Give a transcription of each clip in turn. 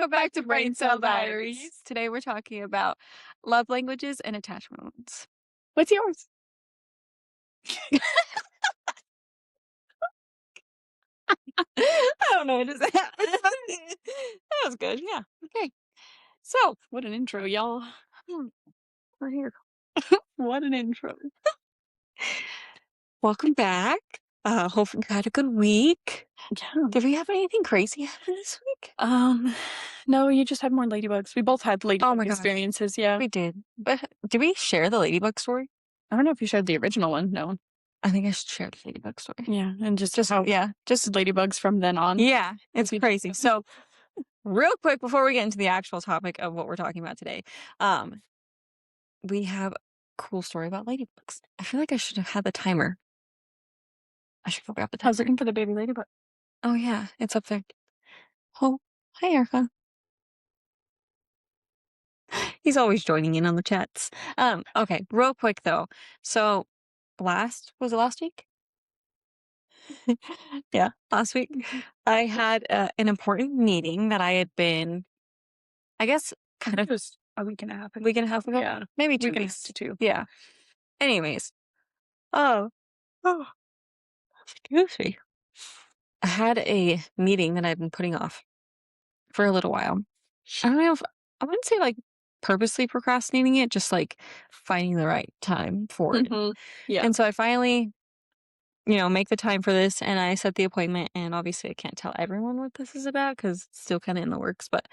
Welcome back to Brain Cell Diaries. Today we're talking about love languages and attachment wounds. What's yours? I don't know. That was good. Yeah. Okay. So, What an intro, y'all. we're here. What an intro. Welcome back. Hope you had a good week. Yeah. Did we have anything crazy happen this week? No, you just had more ladybugs. We both had ladybug my gosh. experiences, yeah. We did. But did we share the ladybug story? I don't know if you shared the original one. No. I think I should share the ladybug story. Yeah, and just Just ladybugs from then on. Yeah, it's We- crazy. So, real quick before we get into the actual topic of what we're talking about today, we have a cool story about ladybugs. I feel like I should have had the timer. I should go grab the I was timer. looking for the baby ladybug. Oh yeah, it's up there. Oh, hi Erica. He's always joining in on the chats. Okay, real quick though. So, was it last week? Yeah, last week I had an important meeting that I had been, I guess, kind of Just a week and a half. week and a half ago. Yeah. Maybe 2 Week and a half weeks. to 2. Yeah. Anyways, oh, excuse me. I had a meeting that I've been putting off for a little while. I don't know if I wouldn't say like purposely procrastinating it, just like finding the right time for it. Yeah. And so I finally, make the time for this and I set the appointment. And obviously I can't tell everyone what this is about because it's still kind of in the works. But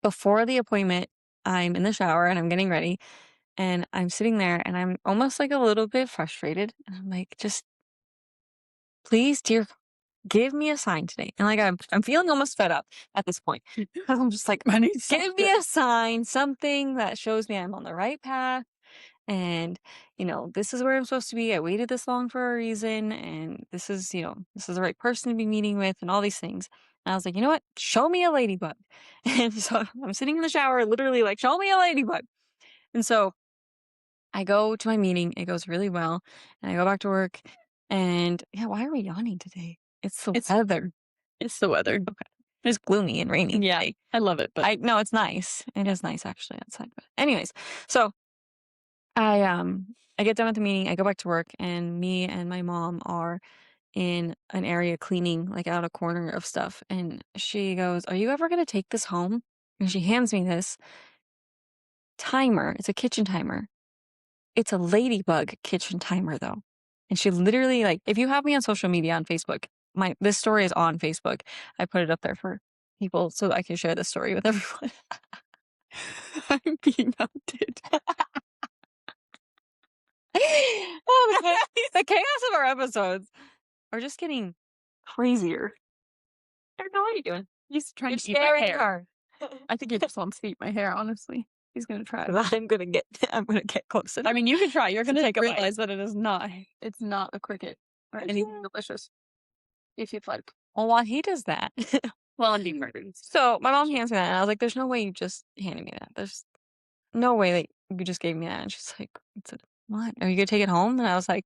before the appointment, I'm in the shower and I'm getting ready and I'm sitting there and I'm almost like a little bit frustrated. And I'm like, just please, dear, give me a sign today. And like I'm feeling almost fed up at this point. Because I'm just like, give me a sign, something that shows me I'm on the right path. And, this is where I'm supposed to be. I waited this long for a reason. And this is the right person to be meeting with and all these things. And I was like, you know what? Show me a ladybug. And so I'm sitting in the shower, literally like, show me a ladybug. And so I go to my meeting. It goes really well. And I go back to work. And yeah, why are we yawning today? It's the weather. It's the weather. Okay. It's gloomy and rainy. Yeah, today. I love it. But No, it's nice. It is nice actually outside. But anyways, so I get done with the meeting, I go back to work, and me and my mom are in an area cleaning like out a corner of stuff. And she goes, "Are you ever gonna take this home?" And she hands me this timer. It's a kitchen timer. It's a ladybug kitchen timer though. And she literally, like, if you have me on social media on Facebook, this story is on Facebook. I put it up there for people so I can share this story with everyone. I'm being hunted. Oh, the chaos of our episodes are just getting crazier. Erica, what are you doing? He's trying You're to eat my scaring hair. her. I think he just wants to eat my hair, honestly. He's gonna try it. I'm gonna get close enough. I mean, you can try. You're To gonna take a bite. realize that it's not a cricket or anything delicious. If you'd like. Well, while he does that, Well, I'm being murdered. so my mom hands me that, and I was like, "There's no way you just handed me that. There's no way that you just gave me that." And she's like, "What? Are you gonna take it home?" And I was like,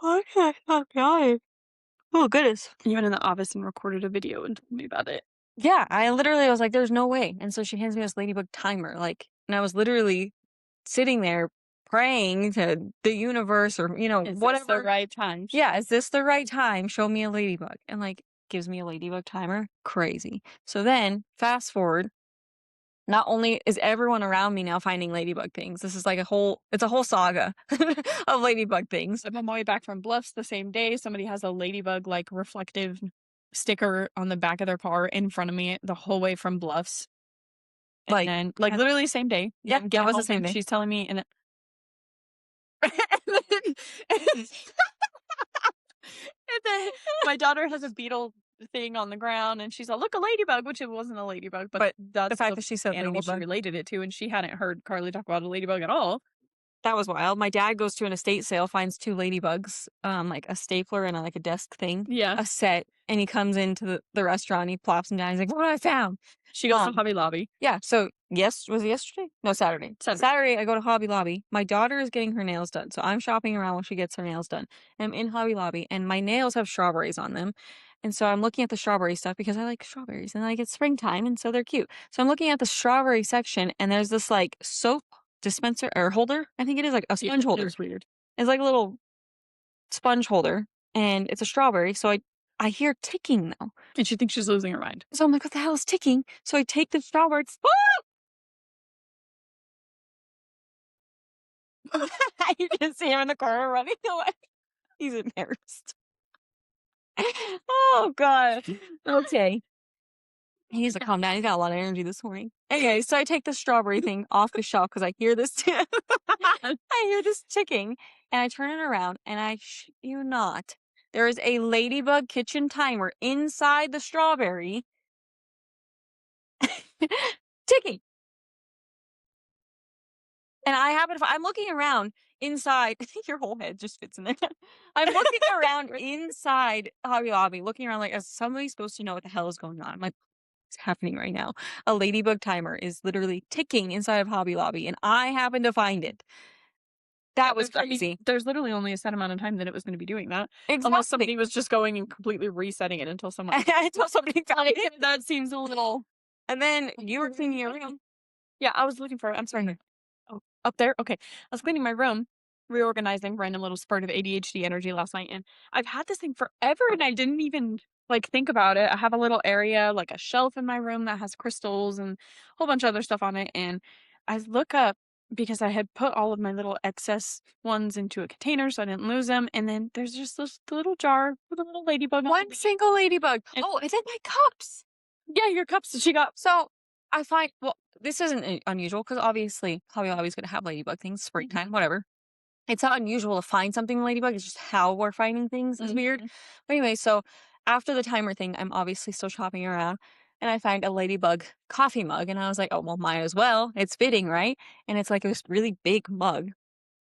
"Okay, okay." Oh goodness. You went in the office and recorded a video and told me about it. Yeah, I literally was like, "There's no way." And so she hands me this ladybug timer, and I was literally sitting there praying to the universe or Is whatever. this the right time? Yeah, is this the right time? Show me a ladybug. And gives me a ladybug timer. Crazy. So then fast forward, not only is everyone around me now finding ladybug things, this is like it's a whole saga of ladybug things. I'm on my way back from Bluffs the same day. Somebody has a ladybug reflective sticker on the back of their car in front of me the whole way from Bluffs. And then literally same day. Yeah, Get that was the home same and day. She's telling me and then my daughter has a beetle thing on the ground and she's like, "Look, a ladybug," which it wasn't a ladybug, but that's the fact that she said animal she ladybug. related it to, and she hadn't heard Carly talk about a ladybug at all. That was wild. My dad goes to an estate sale, finds 2 ladybugs, like a stapler and a desk thing. Yeah. A set. And he comes into the restaurant, he plops them down, he's like, "What have I found?" She goes to Hobby Lobby. Yeah, so was it yesterday? No, Saturday. Saturday, I go to Hobby Lobby. My daughter is getting her nails done, so I'm shopping around while she gets her nails done. I'm in Hobby Lobby, and my nails have strawberries on them, And so I'm looking at the strawberry stuff because I like strawberries and like it's springtime and so they're cute. So I'm looking at the strawberry section and there's this like soap dispenser or holder. I think it is like a Yeah, sponge it holder. was weird. It's like a little sponge holder and it's a strawberry. So I hear ticking though. And she thinks she's losing her mind. So I'm like, what the hell is ticking? So I take the strawberries. You can see him in the corner running away. He's embarrassed. Oh god. Okay. He needs to calm down. He's got a lot of energy this morning. Anyway, so I take the strawberry thing off the shelf because I hear this. I hear this ticking, and I turn it around, and I shit you not, there is a Ladybug kitchen timer inside the strawberry, ticking. And I happen to. I'm looking around inside. I think your whole head just fits in there. I'm looking around inside Hobby Lobby, looking around like, is somebody supposed to know what the hell is going on? I'm like, what's happening right now? A Ladybug timer is literally ticking inside of Hobby Lobby, and I happen to find it. That was crazy. There's literally only a set amount of time that it was going to be doing that. Exactly. Unless somebody was just going and completely resetting it until someone found it. That seems a little. And then you were cleaning your room. Yeah, I was looking for it. I'm sorry. Oh, up there? Okay. I was cleaning my room, reorganizing, random little spurt of ADHD energy last night, and I've had this thing forever and I didn't even like think about it. I have a little area, like a shelf in my room that has crystals and a whole bunch of other stuff on it. And I look up because I had put all of my little excess ones into a container so I didn't lose them. And then there's just this little jar with a little ladybug on One it. single ladybug. And- Oh, it's in my cups. Yeah, your cups that she got. So I find, well, this isn't unusual because obviously Hobby Lobby's going to have ladybug things, springtime, whatever. It's not unusual to find something ladybug. It's just how we're finding things is weird. But anyway, so after the timer thing, I'm obviously still shopping around and I find a ladybug coffee mug and I was like, oh, well, might as well. It's fitting, right? And it's like this really big mug.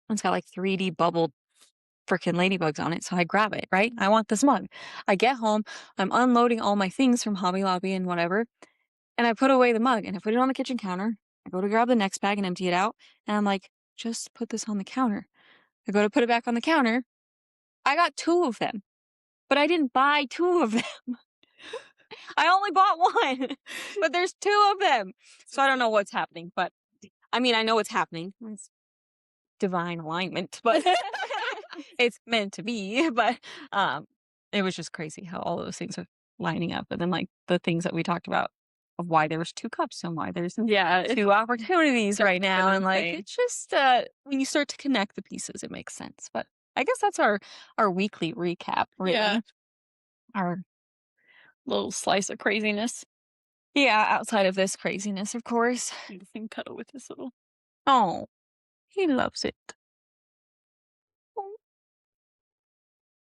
It's got like 3D bubbled freaking ladybugs on it. So I grab it, right? I want this mug. I get home, I'm unloading all my things from Hobby Lobby and whatever. And I put away the mug and I put it on the kitchen counter. I go to grab the next bag and empty it out. And I'm like, just put this on the counter. I go to put it back on the counter. I got 2 of them, but I didn't buy 2 of them. I only bought 1, but there's 2 of them. So I don't know what's happening, but I mean, I know what's happening. It's divine alignment, but it's meant to be. But it was just crazy how all those things are lining up. And then like the things that we talked about of why there was 2 cups and why there's 2 opportunities right now. And like it's just when you start to connect the pieces, it makes sense. But I guess that's our weekly recap, really. Yeah. Our Little slice of craziness. yeah, outside of this craziness, of course. You can cuddle with this little. Oh, he loves it.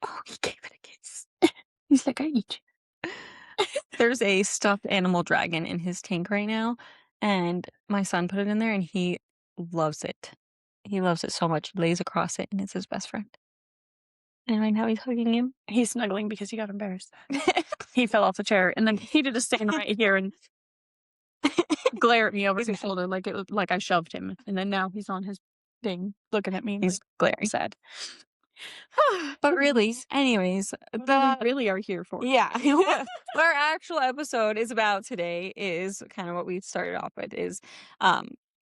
Oh, he gave it a kiss. He's like, I eat you. There's a stuffed animal dragon in his tank right now, and my son put it in there, and he loves it. He loves it so much. He lays across it, and it's his best friend. And right now he's hugging him. He's snuggling because he got embarrassed. He fell off the chair, and then he did a stand right here and glare at me over his shoulder like I shoved him. And then now he's on his thing looking at me. He's glaring. Sad. But really, anyways, we really are here for. Yeah. What our actual episode is about today is kind of what we started off with is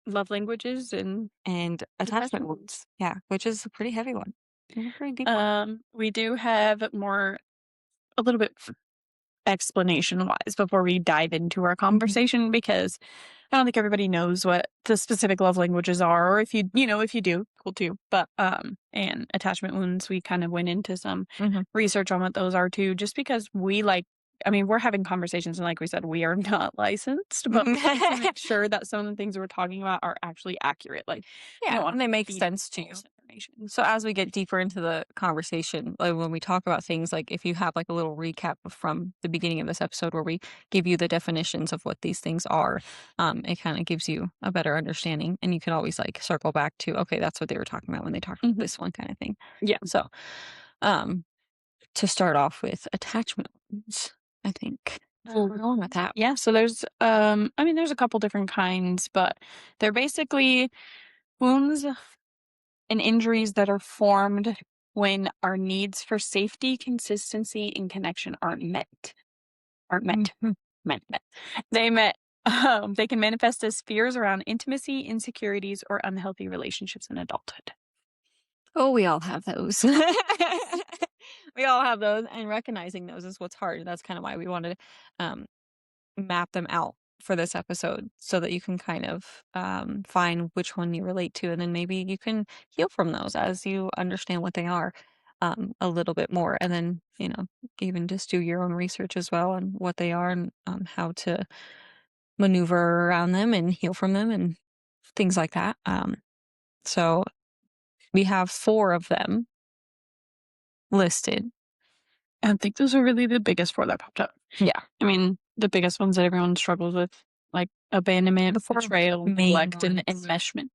love languages and attachment wounds. Yeah, which is a pretty heavy one. Pretty deep one. We do have a little bit explanation wise before we dive into our conversation because I don't think everybody knows what the specific love languages are, or if you do, cool too. But and attachment wounds, we kind of went into some research on what those are too, just because we're having conversations and like we said, we are not licensed, but we want to make sure that some of the things we're talking about are actually accurate. Like, and they make sense to you. So as we get deeper into the conversation, like when we talk about things, like if you have like a little recap from the beginning of this episode where we give you the definitions of what these things are, it kind of gives you a better understanding, and you can always like circle back to, okay, that's what they were talking about when they talked about this one kind of thing. Yeah. So, to start off with attachment wounds, I think. We're going with that. Yeah. So there's, there's a couple different kinds, but they're basically wounds and injuries that are formed when our needs for safety, consistency, and connection aren't met. Mhm. Met. They met. They can manifest as fears around intimacy, insecurities, or unhealthy relationships in adulthood. Oh, we all have those. We all have those, and recognizing those is what's hard. That's kind of why we wanted to map them out for this episode so that you can kind of find which one you relate to, and then maybe you can heal from those as you understand what they are a little bit more. And then, even just do your own research as well on what they are and how to maneuver around them and heal from them and things like that. So we have four of them listed. I think those are really the biggest four that popped up. Yeah. I mean, the biggest ones that everyone struggles with, like abandonment, The four betrayal, main neglect, and ones. enmeshment.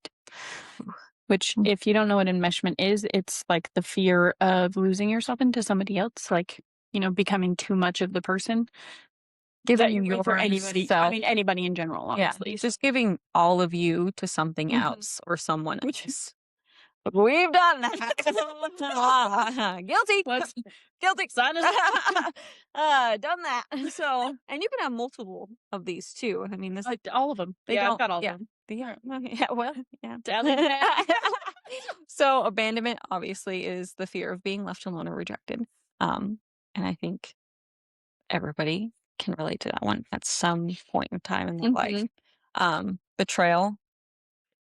Which, Mm. if you don't know what enmeshment is, it's like the fear of losing yourself into somebody else, like, becoming too much of the person that Giving you're for anybody. I yourself. mean, anybody in general, Yeah, honestly. just giving all of you to something Mhm. else or someone Which else. We've done that. Guilty. Let's Guilty. sign us up. Done that. So, and you can have multiple of these too. I mean, this Like all of them. they Yeah, I've don't. got all Yeah. of them. Yeah. Yeah. Well. Yeah. Tally. So, abandonment obviously is the fear of being left alone or rejected. And I think everybody can relate to that one at some point in time in their life. Betrayal,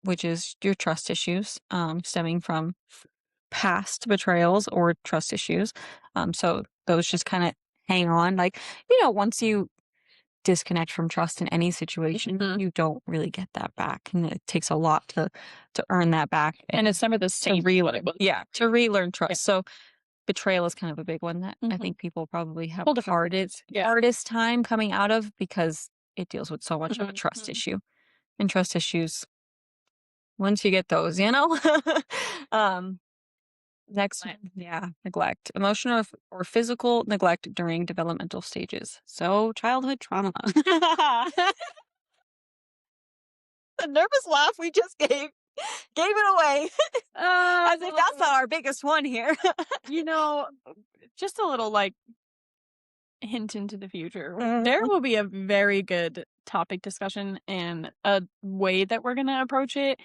which is your trust issues, stemming from past betrayals or trust issues. So those just kind of hang on. Like, once you disconnect from trust in any situation, Mhm. you don't really get that back. And it takes a lot to earn that back. And it's never the same. Relearn. Yeah. To relearn trust. Yeah. So betrayal is kind of a big one that I Mhm. think people probably have Whole the different ones. Yeah. hardest time coming out of because it deals with so much of a Mhm. trust Mhm. issue. And trust issues, once you get those, um, next, yeah, neglect, emotional or physical neglect during developmental stages. So childhood trauma. The nervous laugh we just gave it away. As if that's not our biggest one here. You know, just a little like hint into the future. Mhm. There will be a very good topic discussion and a way that we're gonna approach it.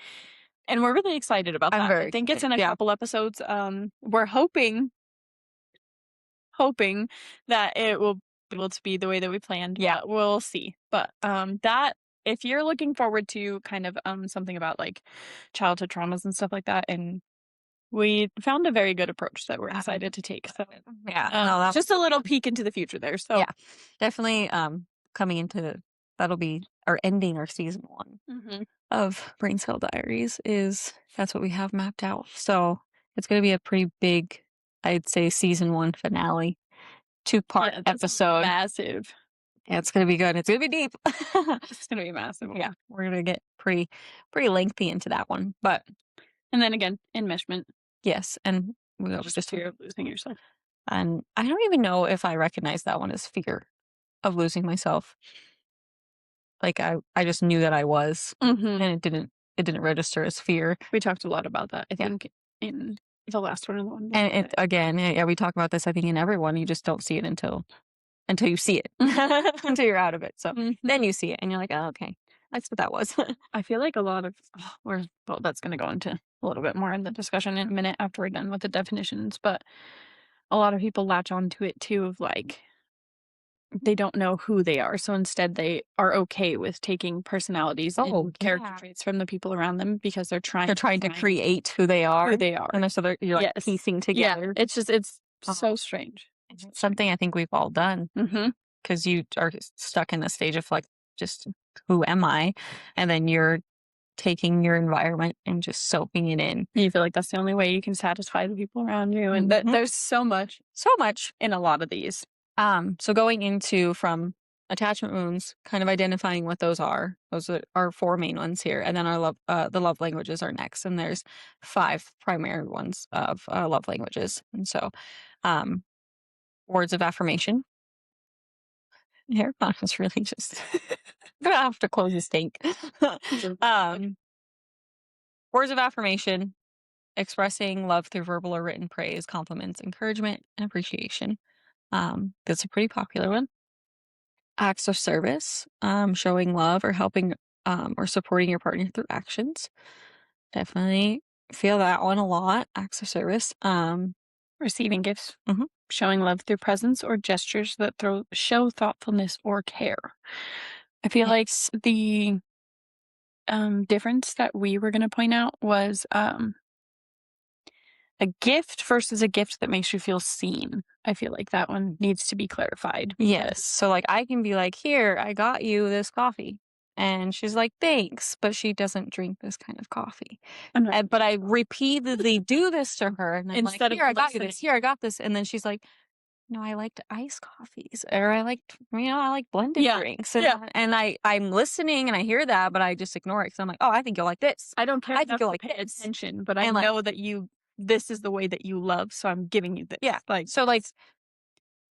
And we're really excited about I'm that. I very think it's in excited. a Yeah. couple episodes. We're hoping that it will be able to be the way that we planned. Yeah. But we'll see. But that if you're looking forward to kind of something about like childhood traumas and stuff like that, and we found a very good approach that we're excited to take. So Yeah. No, that just a little peek into the future there. So yeah, definitely coming into that'll be our ending our season 1 Mhm. of Brain Cell Diaries that's what we have mapped out. So it's going to be a pretty big, I'd say, season 1 finale, 2-part Yeah, that's episode. massive. Yeah, it's going to be good. It's going to be deep. It's gonna be massive. Yeah, we're going to get pretty lengthy into that one. But And then again, enmeshment. yes, and we was Just just fear of losing yourself. and I don't even know if I recognize that one as fear of losing myself. Like I just knew that I was, Mhm. and it didn't register as fear. We talked a lot about that, I Yeah. think, in the last one and the one And before it again, yeah, we talk about this, I think, in everyone. You just don't see it until you see it, until you're out of it. So Mhm. then you see it, and you're like, oh, okay, that's what that was. I feel like a lot of that's gonna go into a little bit more in the discussion in a minute after we're done with the definitions, but a lot of people latch onto it too of like they don't know who they are, so instead they are okay with taking personalities and character Yeah. traits from the people around them because they're trying They're trying to create who they are, who they are. and so you're like Yes. piecing Yeah, together. it's Oh. so strange. It's something I think we've all done Mhm. because you are stuck in a stage of like, just who am I? And then you're taking your environment and just soaking it in. You feel like that's the only way you can satisfy the people around you, and Mhm. there's so much in a lot of these. So going into from attachment wounds, kind of identifying what those are. Those are our four main ones here, and then the love languages are next, and there's 5 primary ones of love languages. And so, um, words of affirmation. Here, I was really just gonna have to close the stink. Words of affirmation, expressing love through verbal or written praise, compliments, encouragement, and appreciation. That's a pretty popular one. Acts of service, showing love or helping or supporting your partner through actions. Definitely feel that one a lot. Acts of service. Receiving gifts, Mhm. showing love through presents or gestures that show thoughtfulness or care. I feel like Yes. the difference that we were going to point out was a gift versus a gift that makes you feel seen. I feel like that one needs to be clarified Yes. because So like I can be like, "Here, I got you this coffee." And she's like, "Thanks," but she doesn't drink this kind of coffee. I'm not, But I repeatedly do this to her and I'm like, instead of "Here, I got you listening. this. Here, I got this." And then she's like, "No, I liked iced coffees or I liked, I like blended Yeah. drinks." Yeah. And I'm listening and I hear that, but I just ignore it because I'm like, "Oh, I think you'll like this. I don't care I think enough you'll to like pay this." attention, but I And like, know that this is the way that you love, so I'm giving you this. yeah. Like, So like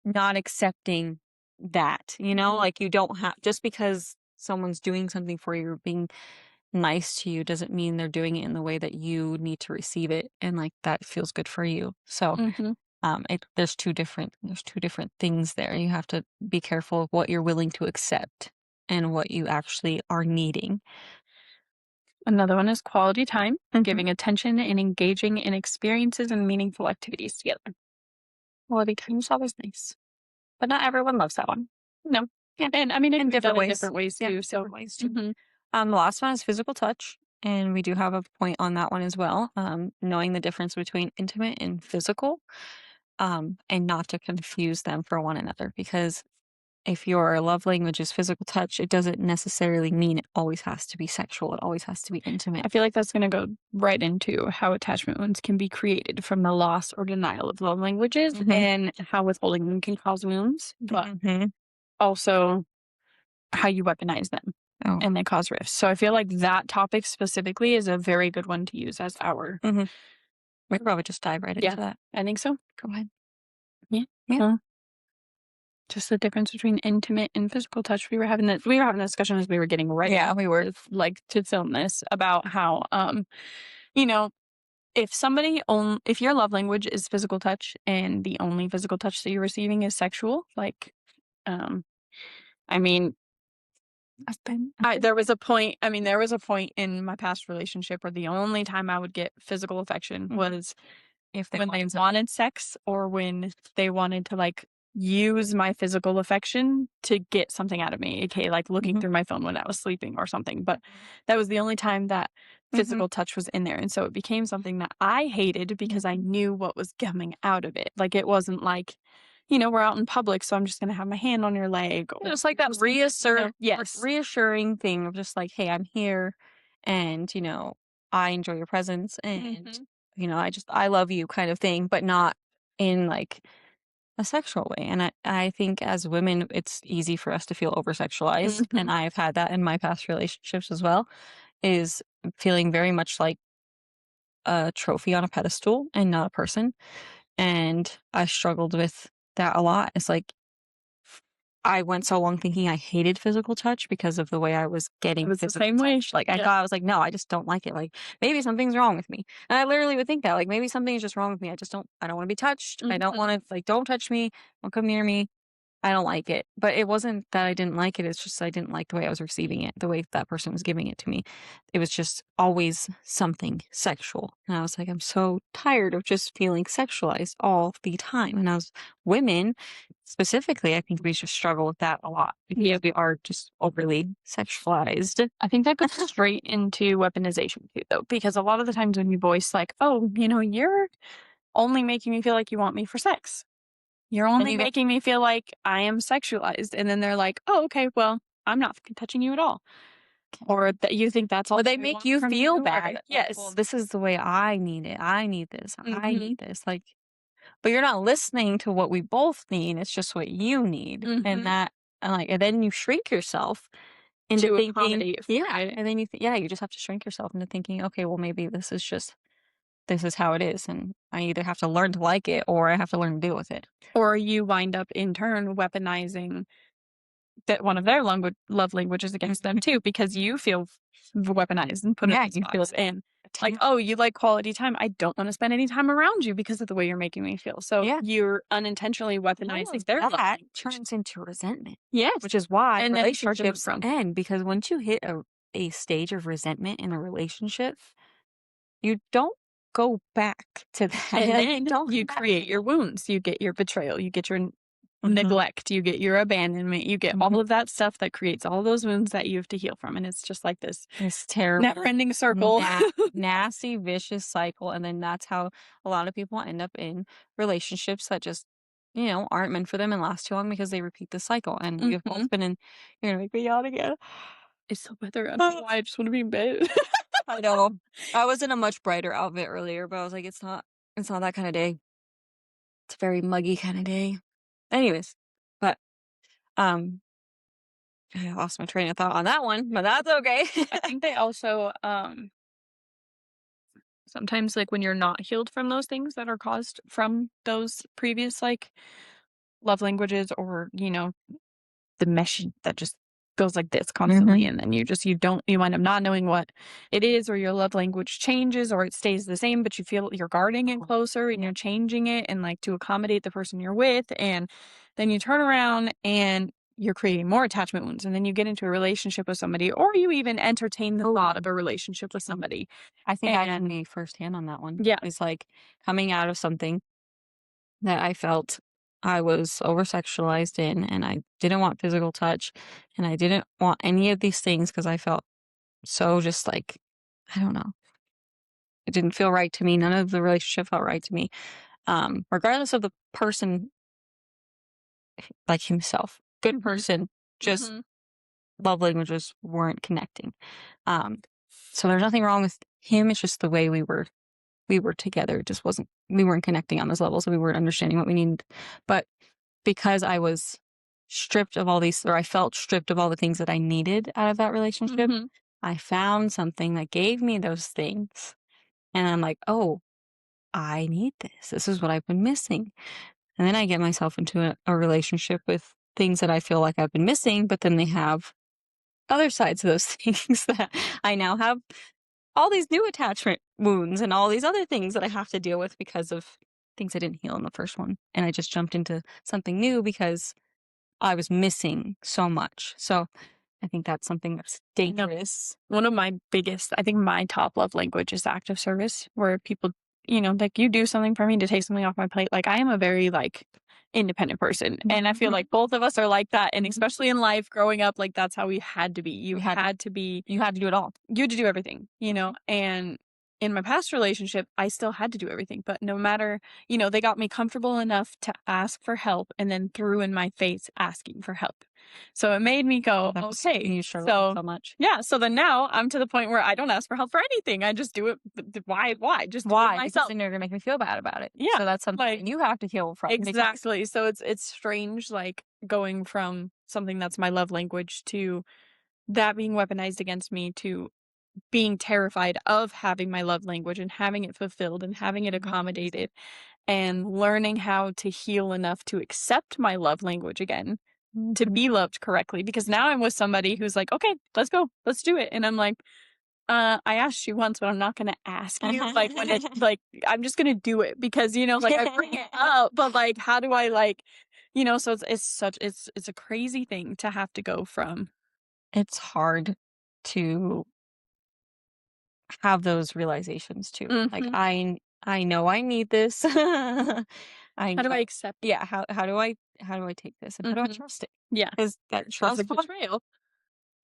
not accepting that, like you don't have just because someone's doing something for you or being nice to you doesn't mean they're doing it in the way that you need to receive it and like that feels good for you. So hmm there's two different things there. You have to be careful of what you're willing to accept and what you actually are needing. another one is quality time, Mhm. giving attention and engaging in experiences and meaningful activities together. Quality time is always nice, but not everyone loves that one. No. Yeah, And I mean, it in can be done different in ways. different ways Yeah, too. So, different ways too. hmm The last one is physical touch, and we do have a point on that one as well. Knowing the difference between intimate and physical, and not to confuse them for one another. Because if your love language is physical touch, it doesn't necessarily mean it always has to be sexual. It always has to be intimate. I feel like that's going to go right into how attachment wounds can be created from the loss or denial of love languages Mhm. and how withholding them can cause wounds, but Mhm. also how you weaponize them Oh. and they cause rifts. So I feel like that topic specifically is a very good one to use as our. Mhm. We could probably just dive right Yeah, into that. I think so. Go ahead. Yeah. Yeah. So just the difference between intimate and physical touch. We were having a discussion as we were getting ready Yeah, we were. to film this about how you know, if your love language is physical touch and the only physical touch that you're receiving is sexual, like um I mean, I've been. there was a point in my past relationship where the only time I would get physical affection Mhm. was If they when they wanted to. wanted sex or when they wanted to like use my physical affection to get something out of me, aka like looking Mhm. through my phone when I was sleeping or something. But that was the only time that Mhm. physical touch was in there. And so it became something that I hated because I Mhm. knew what was coming out of it. Like it wasn't like, we're out in public, so I'm just gonna have my hand on your leg or Just like that yes. reassuring thing of just like, "Hey, I'm here, and, I enjoy your presence, and, Mhm. I love you," kind of thing, but not in, like, a sexual way, and I think as women, it's easy for us to feel over-sexualized, and Mhm. I've had that in my past relationships as well, is feeling very much like a trophy on a pedestal and not a person, and I struggled with that a lot. It's like I went so long thinking I hated physical touch because of the way I was It getting was the physical same way. touch. Like, I Yeah. thought I was like, "No, I just don't like it." Like, maybe something's wrong with me. And I literally would think that, like, maybe something is just wrong with me. I don't wanna be touched. I don't Mhm. wanna like, don't touch me. Don't come near me. I don't like it. But it wasn't that I didn't like it, it's just I didn't like the way I was receiving it, the way that person was giving it to me. It was just always something sexual. And I was like, I'm so tired of just feeling sexualized all the time. And as women, specifically, I think we just struggle with that a lot because Yeah. we are just overly sexualized. I think that goes straight into weaponization too, though, because a lot of the times when you voice like, "Oh, you're only making me feel like you want me for sex. You're And only you get making me feel like I am sexualized," and then they're like, "Oh, okay, well, I'm not fucking touching you at all," or that you think that's all or they I make want you from feel you, or bad. Like, well, yes, this is the way I need it. I need this. I mhm, need this. Like, but you're not listening to what we both need, it's just what you need, mhm, and then you shrink yourself into to thinking accommodate for yeah, it, and then you just have to shrink yourself into thinking, "Okay, well, maybe this is how it is, and I either have to learn to like it or I have to learn to deal with it." or you wind up in turn weaponizing that one of their love languages against them Mhm. too, because you feel weaponized and put in Yeah, this you feel box, and Like, "Oh, you like quality time. I don't wanna spend any time around you because of the way you're making me feel." So Yeah. you're unintentionally All weaponizing of their love that language. turns into resentment, Yes, which is why and then it's hard to move relationships from. end because once you hit a stage of resentment in a relationship, you don't go back to that. And Like, you then don't you have create your wounds. You get your betrayal, you get your Mhm, neglect, you get your abandonment, you get mhm. all of that stuff that creates all those wounds that you have to heal from, and it's just like this This terrible, never-ending circle. nasty, vicious cycle, and then that's how a lot of people end up in relationships that just, aren't meant for them and last too long because they repeat the cycle, and we have Mhm. both been in. You're gonna make me yawn again. It's so weather. I don't know why, I just wanna be in bed. I know. I was in a much brighter outfit earlier, but I was like, it's not that kinda day. It's a very muggy kinda day. Anyways, but, um, I lost my train of thought on that one, but that's okay. I think they also, sometimes, like, when you're not healed from those things that are caused from those previous, like, love languages or, the mesh that just goes like this constantly, Mhm. and then you wind up not knowing what it is, or your love language changes or it stays the same, but you feel you're guarding it closer and Yeah. you're changing it and, like, to accommodate the person you're with, and then you turn around and you're creating more attachment wounds, and then you get into a relationship with somebody, or you even entertain the Oh, thought of a relationship with somebody, I think I can and be firsthand on that one. yeah. It's like coming out of something that I felt I was over-sexualized in, and I didn't want physical touch, and I didn't want any of these things because I felt so just like, I don't know. It didn't feel right to me. None of the relationship felt right to me. Regardless of the person, like himself, good Mhm, person, just mhm. love languages weren't connecting. Um, so there's nothing wrong with him. It's just the way we were together. It just wasn't we weren't connecting on those levels. We weren't understanding what we needed. But because I was stripped of all these, or I felt stripped of all the things that I needed out of that relationship, Mhm. I found something that gave me those things. And I'm like, oh, I need this. This is what I've been missing. And then I get myself into a relationship with things that I feel like I've been missing, but then they have other sides of those things that I now have all these new attachment wounds and all these other things that I have to deal with because of things I didn't heal in the first one. And I just jumped into something new because I was missing so much. So I think that's something that's I know. dangerous. One of my biggest, I think my top love language is acts of service, where people, like, you do something for me to take something off my plate. Like, I am a very, like, independent person. And I feel Mhm. like both of us are like that. And Mhm. especially in life growing up, like, that's how we had to be. We had to you had to do it all. You had to do everything, Mhm. and in my past relationship, I still had to do everything, but no matter, they got me comfortable enough to ask for help and then threw in my face asking for help. So it made me go, That was something okay. you struggled with So so much. yeah, so then now I'm to the point where I don't ask for help for anything. I just do it. Why? Just do it Why? Because myself. then you're gonna make me feel bad about it. Yeah. So that's something Like that you have to heal from because exactly. So it's strange, like going from something that's my love language to that being weaponized against me to being terrified of having my love language and having it fulfilled and having it Mhm. accommodated and learning how to heal enough to accept my love language again, to Mhm. be loved correctly. Because now I'm with somebody who's like, okay, let's go, let's do it. And I'm like, I asked you once, but I'm not gonna ask you. Like when it's like I'm just gonna do it because like I bring it up, but like how do I like so it's a crazy thing to have to go from. It's hard to have those realizations too. Like Mhm. I know I need this. I How do I know. accept it? Yeah, how do I take this and how do I Mhm. trust it? Yeah. Because that That's a trust part, betrayal.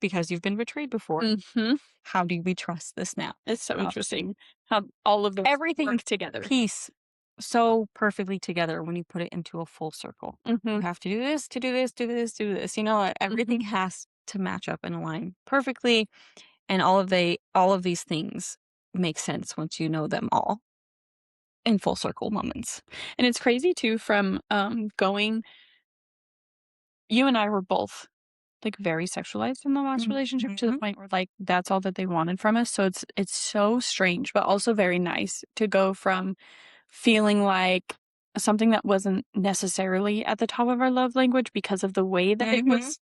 because you've been betrayed before. Mhm. How do we trust this now? It's so Uh, interesting how all of those Everything work together. piece so perfectly together when you put it into a full circle. You Mhm. have to do this to do this, do this, do this. Everything Mhm. has to match up and align perfectly, and all of these things make sense once you know them all in full circle moments. And it's crazy too from, going you and I were both, like, very sexualized in the last relationship to the Mhm. point where, like, that's all that they wanted from us, so it's so strange, but also very nice to go from feeling like something that wasn't necessarily at the top of our love language because of the way that it Mhm. was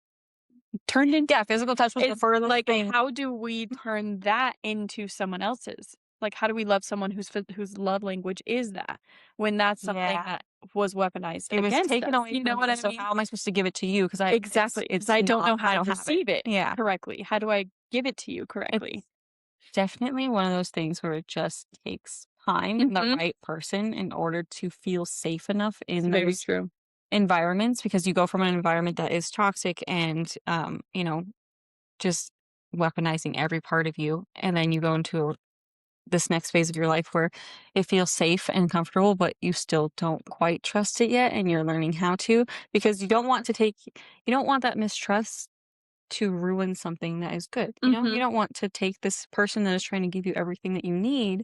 turned into. Yeah, physical touch was the It's furthest like, thing. how do we turn that into someone else's? Like, how do we love someone whose love language is that, when that's something Yeah. that was weaponized It was against taken us? away You know from what me, I so mean? how am I supposed to give it to you? Because Exactly, because it's I don't not know how I to don't have it. receive it Yeah. correctly. How do I give it to you correctly? It's definitely one of those things where it just takes time and the Mhm. right person in order to feel safe enough in Very those true. environments, because you go from an environment that is toxic and, just weaponizing every part of you, and then you go into this next phase of your life where it feels safe and comfortable, but you still don't quite trust it yet, and you're learning how to, because you don't want that mistrust to ruin something that is good, you know? You Mhm. don't want to take this person that is trying to give you everything that you need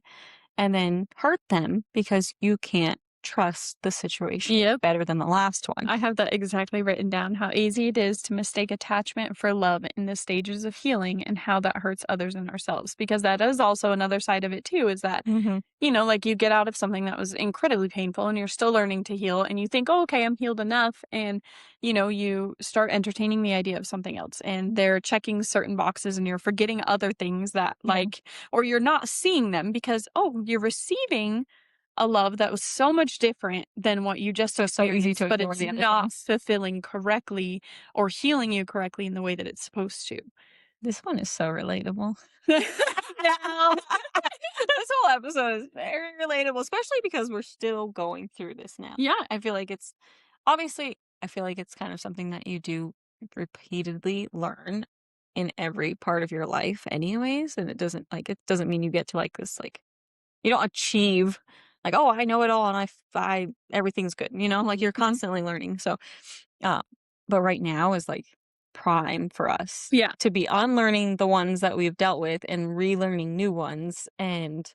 and then hurt them because you can't trust the situation Yep. better than the last one. I have that exactly written down, how easy it is to mistake attachment for love in the stages of healing and how that hurts others and ourselves. Because that is also another side of it too, is that, Mhm. like you get out of something that was incredibly painful and you're still learning to heal and you think, oh, okay, I'm healed enough. And, you start entertaining the idea of something else and they're checking certain boxes and you're forgetting other things that Yeah. or you're not seeing them because, oh, you're receiving a love that was so much different than what you just So it's so easy experienced, to but ignore it's the other not things. fulfilling correctly or healing you correctly in the way that it's supposed to. This one is so relatable. Now This whole episode is very relatable, especially because we're still going through this now. Yeah. I feel like it's obviously, I feel like it's kind of something that you do repeatedly learn in every part of your life anyways, and it doesn't mean you get to like this like you don't achieve like, oh, I know it all and I everything's good, like you're Mhm. constantly learning. So, um, but right now is like prime for us Yeah. to be unlearning the ones that we've dealt with and relearning new ones. And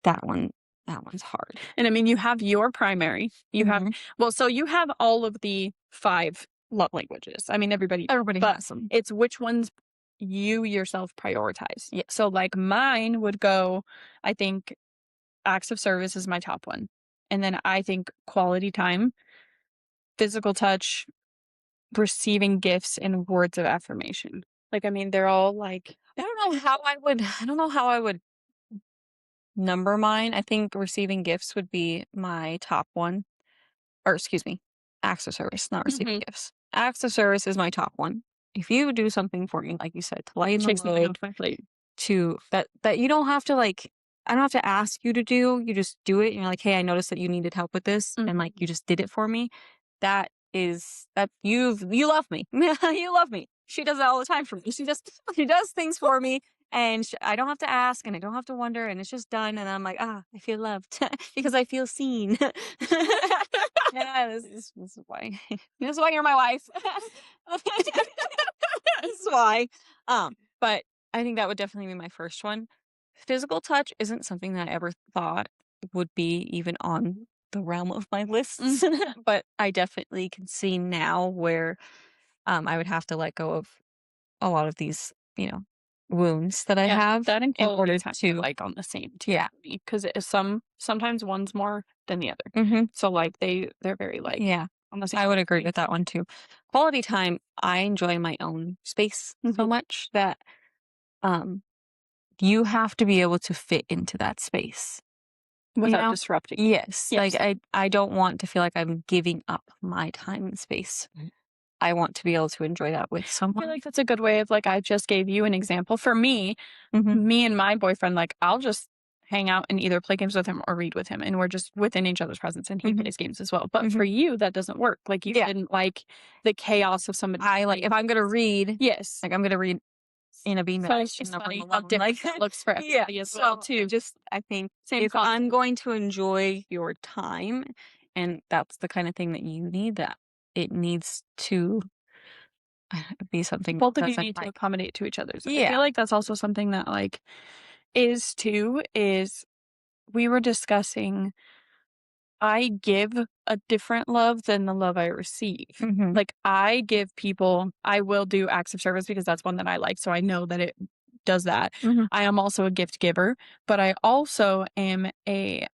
that one, that one's hard. And I mean, you have your primary. You have, Mhm. well, so you have all of the 5 love languages. I mean, everybody does, Everybody but has them. it's which ones you yourself prioritize. Yeah. So, like, mine would go, I think acts of service is my top one. And then I think quality time, physical touch, receiving gifts, and words of affirmation. Like, I mean, they're all like, I don't know how I would number mine. I think receiving gifts would be my top one. Or excuse me, acts of service, not receiving mhm, gifts. Acts of service is my top one. If you do something for me, like you said, to lighten the take something load, off my plate. to that you don't have to like I don't have to ask you to do, you just do it and you're like, "Hey, I noticed that you needed help with this," and like Mhm. you just did it for me. That you love me. You love me. She does that all the time for me. She does things for me and I don't have to ask and I don't have to wonder and it's just done and I'm like, "Ah, I feel loved because I feel seen." Yeah, this is why this is why you're my wife. This is why. But I think that would definitely be my first one. Physical touch isn't something that I ever thought would be even on the realm of my lists, Mhm. but I definitely can see now where I would have to let go of a lot of these, wounds that I Yeah, have that and in quality order time are, to, like, on the same tier yeah. for me, 'cause sometimes one's more than the other. Hmm. So, like, they're very, like, Yeah. on the same I would level for agree me. with that one too. Quality time, I enjoy my own space so Mhm. much that um you have to be able to fit into that space. You Without know? disrupting. Yes, like, Yes. I don't want to feel like I'm giving up my time and space. I want to be able to enjoy that with I feel someone. like that's a good way of, like, I just gave you an example. For me, Mhm, me and my boyfriend, like, I'll just hang out and either play games with him or read with him, and we're just within each other's presence, and he mhm, plays games as well. But mhm. for you, that doesn't work. Like, you Yeah, didn't like the chaos of somebody I like if playing. I'm gonna read, Yes. like, I'm gonna read in a So beanbag it's and just never funny how alone, like different that looks for yeah, everybody as well so too. I think Same if I'm concept. going to enjoy your time, and that's the kinda thing that you need, that it needs to be something Both of that you doesn't, need to like accommodate to each other. So I yeah, feel like that's also something that, like, is too, is we were discussing, I give a different love than the love I receive. mhm, Like, I will do acts of service because that's one that I like, so I know that it does that. mhm, I am also a gift giver, but I also am a,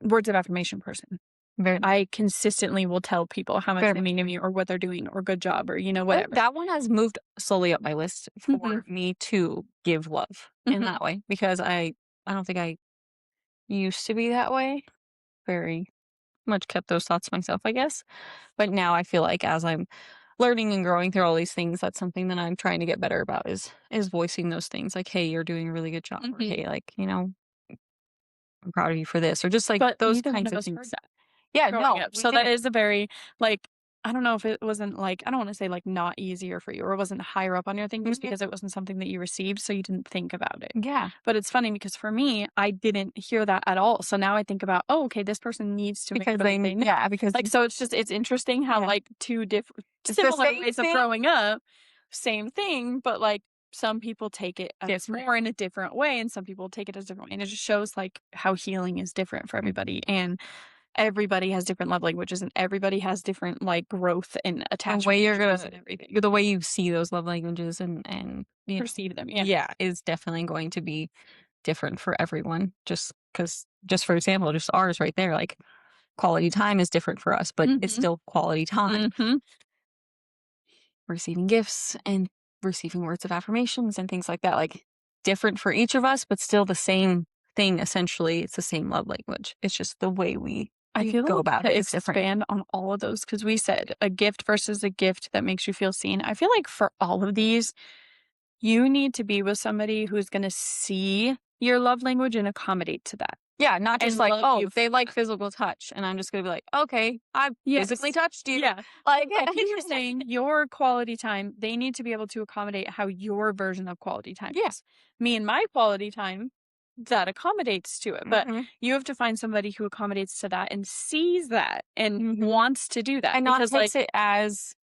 words of affirmation person. Very, I consistently will tell people how much very they much. mean to me or what they're doing or good job or, I think whatever. that one has moved slowly up my list Mhm. for me to give love in Mhm. that way because I don't think I used to be that way. Very much kept those thoughts to myself, I guess. But now I feel like as I'm learning and growing through all these things, that's something that I'm trying to get better about is voicing those things like, "Hey, you're doing a really good job," or Mhm. "Hey, like, I'm proud of you for this," or just like But those neither one kinds of of us heard things. that Yeah, growing no, up. we So that didn't. is a very, like, I don't know if it wasn't, like, I don't wanna say, like, not easier for you or it wasn't higher up on your thing just Mhm. because it wasn't something that you received, so you didn't think about it. Yeah, But it's funny because for me, I didn't hear that at all. So now I think about, "Oh, okay, this person needs to make because sure that they know." because Like, so it's interesting how, yeah. like, 2 It's the similar same ways of thing, growing up, same thing, but, like, some people take it as different. more in a different way and some people take it as different way. And it just shows, like, how healing is different for everybody, and everybody has different love languages, and everybody has different, like, growth and The attachment way you're issues gonna and everything. the way you see those love languages and, Perceive them, yeah. yeah, is definitely going to be different for everyone. Just for example, just ours right there, like, quality time is different for us, but it's Mhm. still quality time. Mhm. Receiving gifts and receiving words of affirmations and things like that, like, different for each of us, but still the same thing, essentially. It's the same love language. It's just the way I we feel go like about it to is different. expand on all of those, because we said a gift versus a gift that makes you feel seen. I feel like for all of these, you need to be with somebody who's gonna see your love language and accommodate to that Yeah, not just and like, love "Oh, you for they like that. physical touch," and I'm just gonna be like, "Okay, I've physically Yes. touched you." Yeah. Like, Like you were saying, your quality time, they need to be able to accommodate how your version of quality time yeah. is. Me and my quality time, that accommodates to it. But Mhm, you have to find somebody who accommodates to that and sees that and mhm. wants to do that And not because, like, takes it as,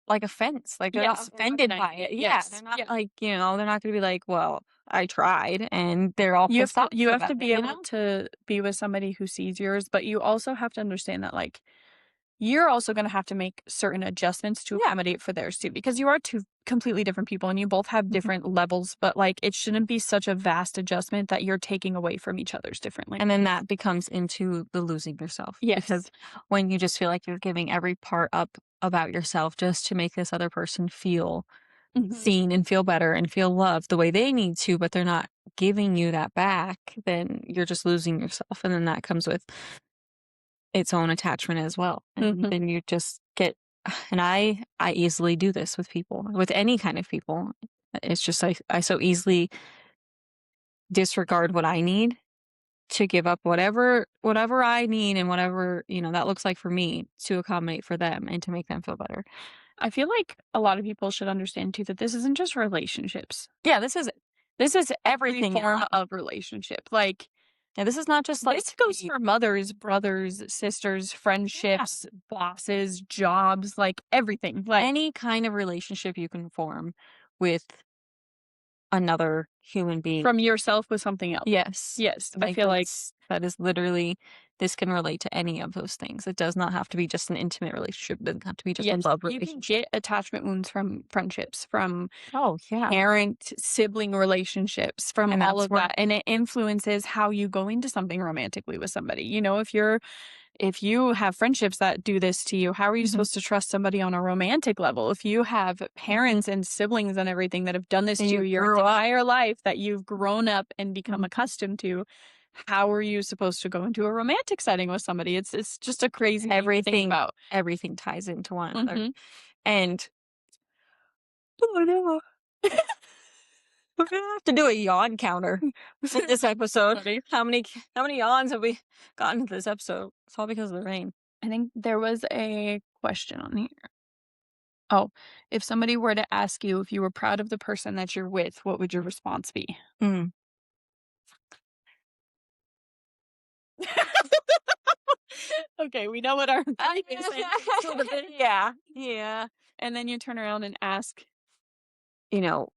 like, offense, like, they're not yes, offended by recognizing it. it. Yeah, they're Yes. not Yeah. like, they're not gonna be like, "Well, I tried," and they're all pissed off You have about to it, be able to be with somebody who sees yours, but you also have to understand that, like, you're also gonna have to make certain adjustments to Yeah. accommodate for theirs too, because you are 2 completely different people and you both have Mhm. different levels, but, like, it shouldn't be such a vast adjustment that you're taking away from each other's different And then languages. that becomes into the losing yourself, because Yes. when you just feel like you're giving every part up about yourself just to make this other person feel Mhm. seen and feel better and feel loved the way they need to, but they're not giving you that back, then you're just losing yourself. And then that comes with its own attachment as well. And Mhm. then you just get, and I easily do this with people, with any kind of people. It's just I so easily disregard what I need to give up whatever I need and whatever, that looks like for me to accommodate for them and to make them feel better. I feel like a lot of people should understand too that this isn't just relationships. Yeah, this is Every everything in form life. of relationship. Like, Yeah, this is not just like this goes a for mothers, brothers, sisters, yeah, friendships, bosses, jobs, like everything. Like, any kind of relationship you can form with another human being. from yourself with something else. Yes. Yes, I Like feel like that is literally this can relate to any of those things. It does not have to be just an intimate relationship. It doesn't have to be just a yes, love you can relationship. get attachment wounds from friendships, from Oh, yeah. parent sibling relationships, from And all that's of where that. And it influences how you go into something romantically with somebody. If you have friendships that do this to you, how are you mhm, supposed to trust somebody on a romantic level? If you have mhm, parents and siblings and everything that have done this and to you you your grew up. entire life that you've grown up and become Mhm. accustomed to, how are you supposed to go into a romantic setting with somebody? It's just a crazy thing to think Everything about. everything ties into one another. Mhm. And oh, no. We're gonna have to do a yawn counter in this episode. Funny. How many yawns have we gotten to this episode? It's all because of the rain. I think there was a question on here. Oh, if somebody were to ask you if you were proud of the person that you're with, what would your response be? Mm. Okay, we know what our I previous answers would have been. yeah, yeah. And then you turn around and ask, You know,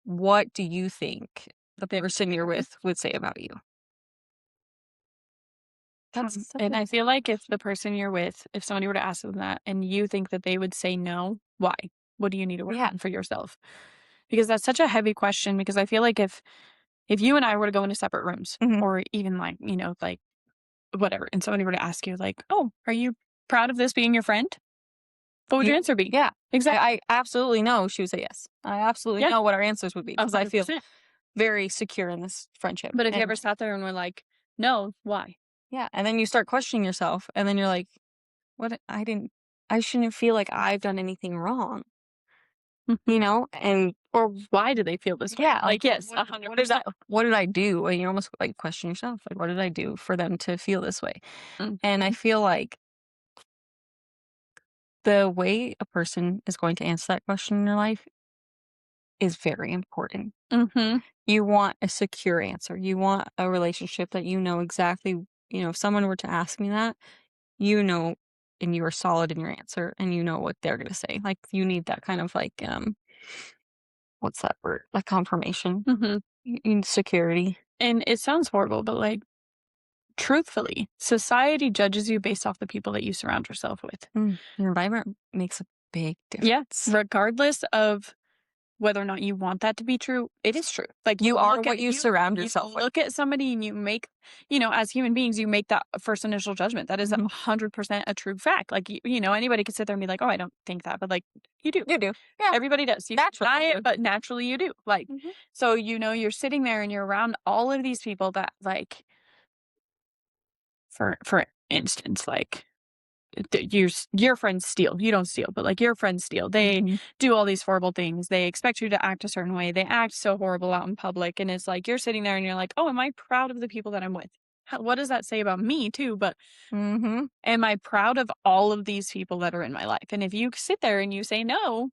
what do you think the person you're with would say about you? That's such and a I feel like if the person you're with, if somebody were to ask them that and you think that they would say no, why? What do you need to work yeah. on for yourself? Because that's such a heavy question because I feel like if you and I were to go into separate rooms Mhm. or even like whatever, and somebody were to ask you like, "Oh, are you proud of this being your friend?" What would You your answer be? yeah. Exactly. I absolutely know she would say yes. I absolutely Yeah, know what our answers would be because I feel 100%. very secure in this friendship, But if you ever and sat there and were like, "No, why?" yeah, and then you start questioning yourself, and then you're like, "What I shouldn't feel like I've done anything wrong," Mhm. you know? And Or why do they feel this way? yeah, like, Like, yes, what did I do? And you almost, like, question yourself, like, "What did I do for them to feel this way?" And I 100%. feel like the way a person is going to answer that question in your life is very important. Mhm. You want a secure answer. You want a relationship that you know exactly, if someone were to ask me that, you know, and you are solid in your answer and you know what they're going to say. Like you need that kind of like, what's that word? Like confirmation, Mhm. you need security. And it sounds horrible, but, like, truthfully, society judges you based off the people that you surround yourself with. Your environment makes a big Yeah. difference. Regardless of whether or not you want that to be true, it is true. Like, You you are look at what you surround you yourself with. look at somebody and you make as human beings, you make that first initial judgment. That is Mhm. 100% a true fact. Like, anybody could sit there and be like, "Oh, I don't think that," but, like, you do. You do. Yeah. Everybody does. You can Naturally. deny You it, do. but naturally you do. Like, Mhm. so, you're sitting there and you're around all of these people that, like, for instance, like, your friends steal. You don't steal, but, like, your friends steal. They Mhm. do all these horrible things. They expect you to act a certain way. They act so horrible out in public, and it's like you're sitting there and you're like, "Oh, am I proud of the people that I'm with? What does that say about me too? But Mhm. am I proud of all of these people that are in my life?" And if you sit there and you say no,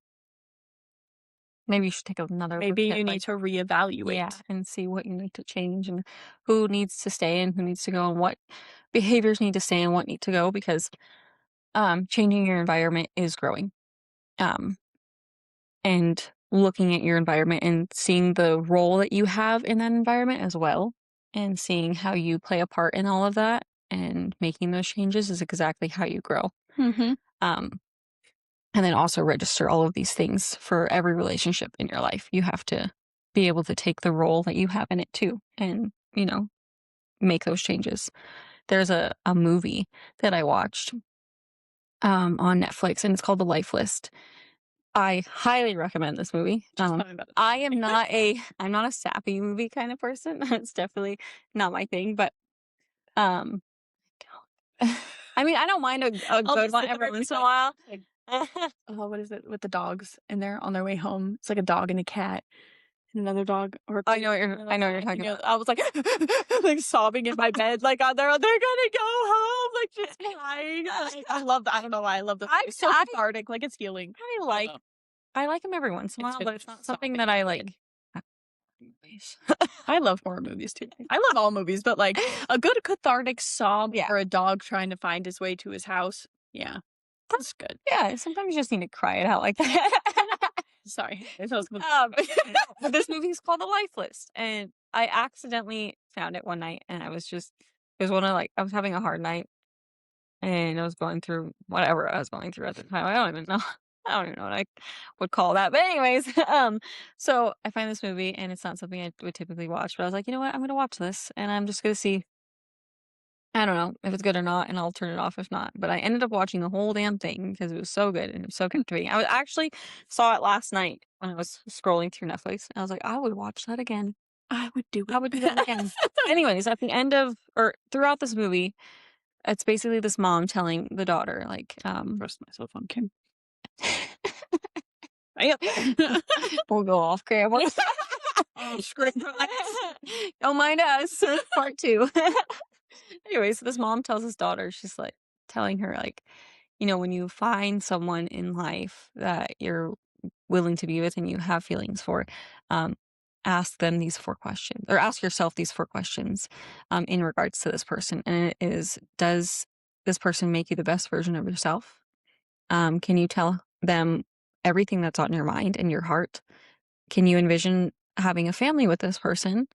Maybe you should take another look maybe at you need like, to yeah, reevaluate. and see what you need to change and who needs to stay and who needs to go and what behaviors need to stay and what need to go because changing your environment is growing. Um and looking at your environment and seeing the role that you have in that environment as well and seeing how you play a part in all of that and making those changes is exactly how you grow. Mhm. Um and then also register all of these things for every relationship in your life. You have to be able to take the role that you have in it too and, make those changes. There's a movie that I watched on Netflix and it's called The Life List. I highly recommend this movie. Just tell me about it. I'm not a sappy movie kind of person. It's definitely not my thing, but um I mean, I don't mind a I'll good just one sit there every and be once in a like, while. like, oh, what is it with the dogs and they're on their way home? It's like a dog and a cat and another dog or I two. know what you're And I like know what you're that. talking about. I was like, like sobbing in my bed, like they're gonna go home, like just crying. Like, I love that. I don't know why I love this. I It's so I cathartic, like it's healing. I I don't like know. I like them every once in a It's while, been but it's not something sobbing that in I my bed. like. Movies. I love horror movies too. I love all movies, but like a good cathartic sob Yeah. or a dog trying to find his way to his house. Yeah, that's good. Yeah, sometimes you just need to cry it out like that. Sorry, I thought it was Um, but this movie is called The Life List, and I accidentally found it one night, and it was one of like I was having a hard night, and I was going through whatever I was going through at the time. I don't even know. I don't even know what I would call that. But anyways, so I find this movie, and it's not something I would typically watch. But I was like, you know what? I'm gonna watch this, and I'm just gonna see. I don't know if it's good or not, and I'll turn it off if not. But I ended up watching the whole damn thing because it was so good and it was so captivating. I was actually saw it last night when I was scrolling through Netflix, and I was like, I would watch that again. I would do I would do that it. again. Anyways, at the end of or throughout this movie, it's basically this mom telling the daughter, like, Trust myself on Kim. Yep. we'll go off camera. Oh, screw Don't mind us. Part two. Anyway, so this mom tells his daughter, she's like telling her, like, when you find someone in life that you're willing to be with and you have feelings for, um, ask them these 4 questions or ask yourself these 4 questions in regards to this person. And it is, does this person make you the best version of yourself? Can you tell them everything that's on your mind and your heart? Can you envision having a family with this person?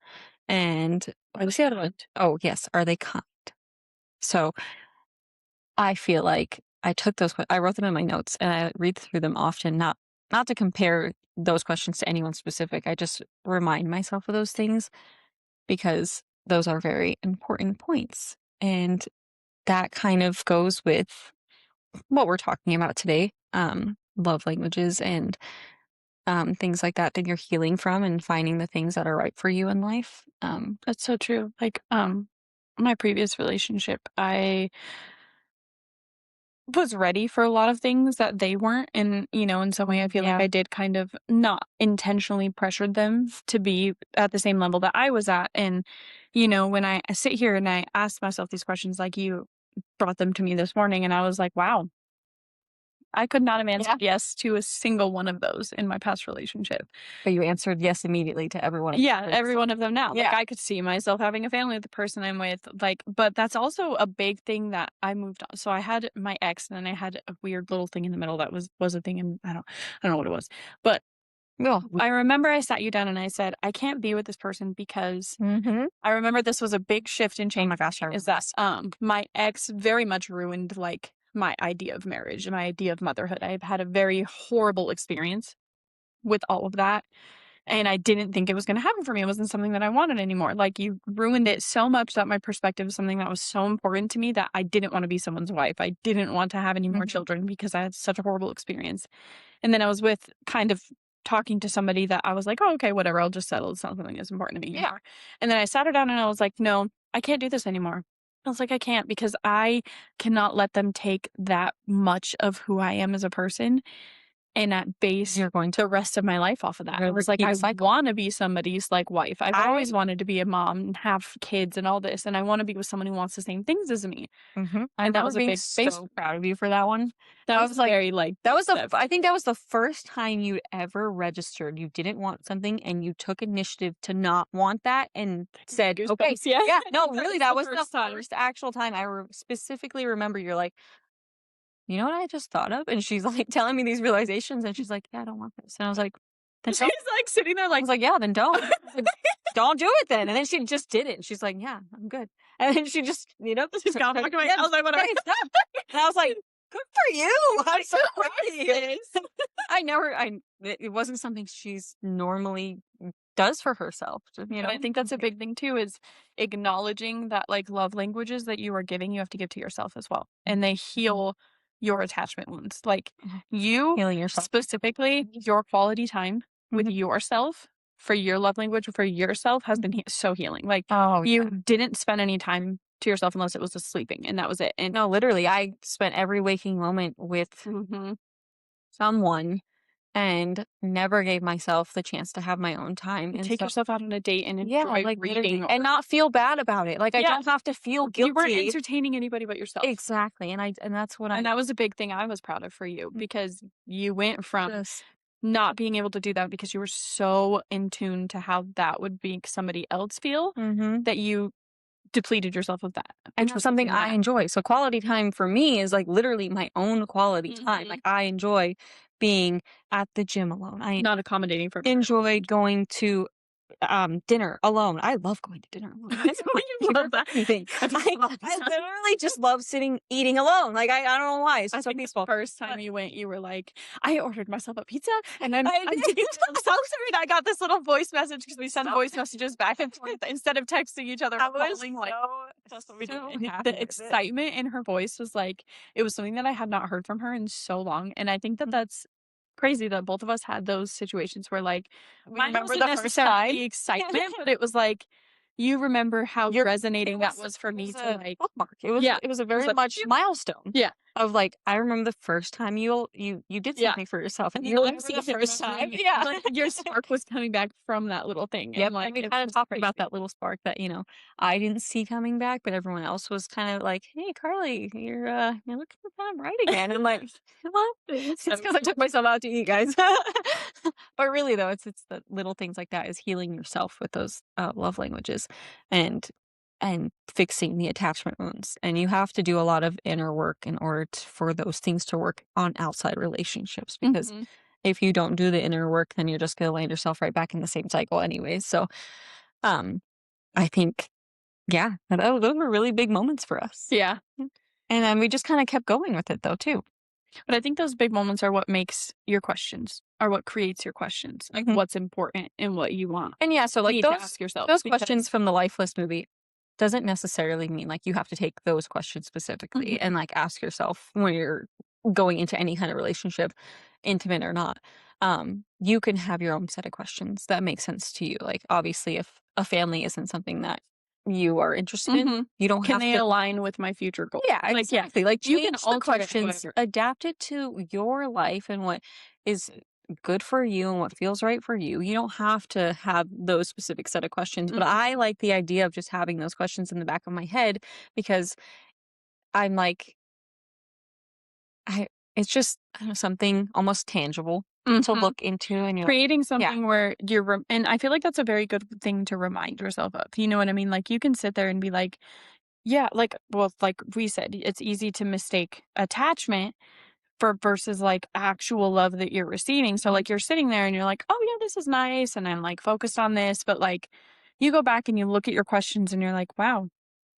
And what was the other one? Oh, yes. Are they kind? So I feel like I took I wrote them in my notes and I read through them often, not to compare those questions to anyone specific. I just remind myself of those things because those are very important points And that kind of goes with what we're talking about today, love languages and things like that that you're healing from and finding the things that are right for you in life. That's so true. Like, my previous relationship, I was ready for a lot of things that they weren't. And, in some way, I feel like Yeah. I did kind of not intentionally pressured them to be at the same level that I was at. And, when I sit here and I ask myself these questions, like you brought them to me this morning, and I was like, wow, I could not have Yeah. answered yes to a single one of those in my past relationship. But you answered yes immediately to every one of Yeah, them. every one of them now. Like, Yeah. I could see myself having a family with the person I'm with, like, but that's also a big thing that I moved on. So I had my ex, and then I had a weird little thing in the middle that was a thing, and I don't know what it was. But Well, I remember I sat you down and I said, "I can't be with this person because" mm-hmm. I remember this was a big shift and Oh change my gosh, I is remember that, this. my ex very much ruined, like, my idea of marriage and my idea of motherhood. I've had a very horrible experience with all of that. And I didn't think it was gonna happen for me. It wasn't something that I wanted anymore. Like, you ruined it so much that my perspective is something that was so important to me that I didn't wanna be someone's wife. I didn't want to have any more Mhm. children because I had such a horrible experience. And then I was with kind of talking to somebody that I was like, "Oh, okay, whatever. I'll just settle. It's not something that's important to me Yeah. anymore." And then I sat her down and I was like, "No, I can't do this anymore." I was like, "I can't because I cannot let them take that much of who I am as a person and at base You're going to the rest of my life off of that." I was like, repeat "I a cycle. wanna be somebody's, like, wife. I've I always wanted to be a mom and have kids and all this, and I wanna be with someone who wants the same things as me." I And that remember was a being big base so proud of you for that one. that I was was a like, very, like, that was the step. I think that was the first time you'd ever registered. You didn't want something and you took initiative to not want that and said, "Okay." Goosebumps, yeah. Yeah, no, That really, was that the was the first time. first actual time I specifically remember you're like, "You know what I just thought of?" And she's like telling me these realizations and she's like, "Yeah, I don't want this." And I was like, "Then She's, don't." like, sitting there I like was like, "Yeah, then don't." I was like, "Don't do it then." And then she just did it. And she's like, "Yeah, I'm good." And then she just, she's gone, walked away. yeah, I was like, "Whatever." okay, stop. And I was like, "Good for you." I'm so proud of you. I never I it wasn't something she's normally does for herself, just, But I think that's a big thing too is acknowledging that, like, love languages that you are giving, you have to give to yourself as well, and they heal your attachment wounds. Like, Mhm. you Healing yourself. specifically, your quality time with Mhm. yourself for your love language for yourself has been so healing. Like, Oh, yeah. you didn't spend any time to yourself unless it was just sleeping, and that was it. And No, literally, I spent every waking moment with mhm. someone and never gave myself the chance to have my own time, and Take so yourself out on a date and yeah, enjoy like, literally, reading and or not feel bad about it, like, I yeah, don't have to feel you weren't guilty. entertaining anybody but yourself. Exactly, and that's what And I that was a big thing I was proud of for you because you went from just not being able to do that because you were so in tune to how that would make somebody else feel mhm. that you depleted yourself of that, And which that's was something something I that enjoy. So quality time for me is like literally my own quality time. mhm, Like I enjoy being at the gym alone. I not accommodating for everybody else. enjoy going to dinner alone. I love going to dinner alone. That's my You favorite love that. fucking thing. That makes a lot of I sense. literally just love sitting eating alone. Like I don't know why. It's I just so think the peaceful. first time But you went, you were like, "I ordered myself a pizza, and then I I'm did. I'm so sorry that I got this little voice message because we send So voice messages back and forth instead of texting each other I or was calling, like" That's what we do. so And happy the with it. excitement in her voice was like it was something that I had not heard from her in so long, and I think that that's crazy that both of us had those situations where, like, We mine remember wasn't the first time. necessarily excitement, but it was like, you remember how You're resonating it that was was for it me was to, a like bookmark. yeah. It was a It was very like, much "Beep." milestone Yeah, of like I remember the first time you did yeah. something for yourself, and And you then remember obviously the first time. remembering Yeah. like, your spark was coming back from that little thing, and, Yep, and like, we it kind of was talked about crazy. that little spark that, I didn't see coming back, but everyone else was kind of like, "Hey, Carly, you're looking kind of bright again." I'm like, "What?" It was It's so because I took cute. myself out to eat, guys. But really though, it's the little things like that is healing yourself with those love languages and fixing the attachment wounds. And you have to do a lot of inner work in order for those things to work on outside relationships because Mhm. if you don't do the inner work, then you're just going to land yourself right back in the same cycle anyways. So, um, I think, yeah, those were really big moments for us. Yeah, Mm. And then we just kind of kept going with it though, too. but I think those big moments are what makes your questions are what creates your questions, like, Mhm. what's important and what you want And yeah, so like need to ask yourself those because questions from the Lifeless movie, doesn't necessarily mean like you have to take those questions specifically Mhm. and like ask yourself when you're going into any kind of relationship, intimate or not. You can have your own set of questions that make sense to you. Like obviously if a family isn't something that you are interested in, Mhm. you don't Can have they to. align with my future goals? Yeah, Like, yeah, exactly. Like you can change the alter it questions, however. adapt it to your life and what is good for you and what feels right for you. You don't have to have those specific set of questions, but Mm-mm. I like the idea of just having those questions in the back of my head because I'm like, I it's just I don't know, something almost tangible to Mhm. look into and you're like, Creating yeah. something where you're and I feel like that's a very good thing to remind yourself of, you know what I mean? Like, you can sit there and be like, yeah, like well, like we said, it's easy to mistake attachment for versus, like, actual love that you're receiving, so, Mhm, like, you're sitting there and you're like, "Oh, yeah, this is nice, and I'm, like, focused on this," but, like, you go back and you look at your questions and you're like, "Wow,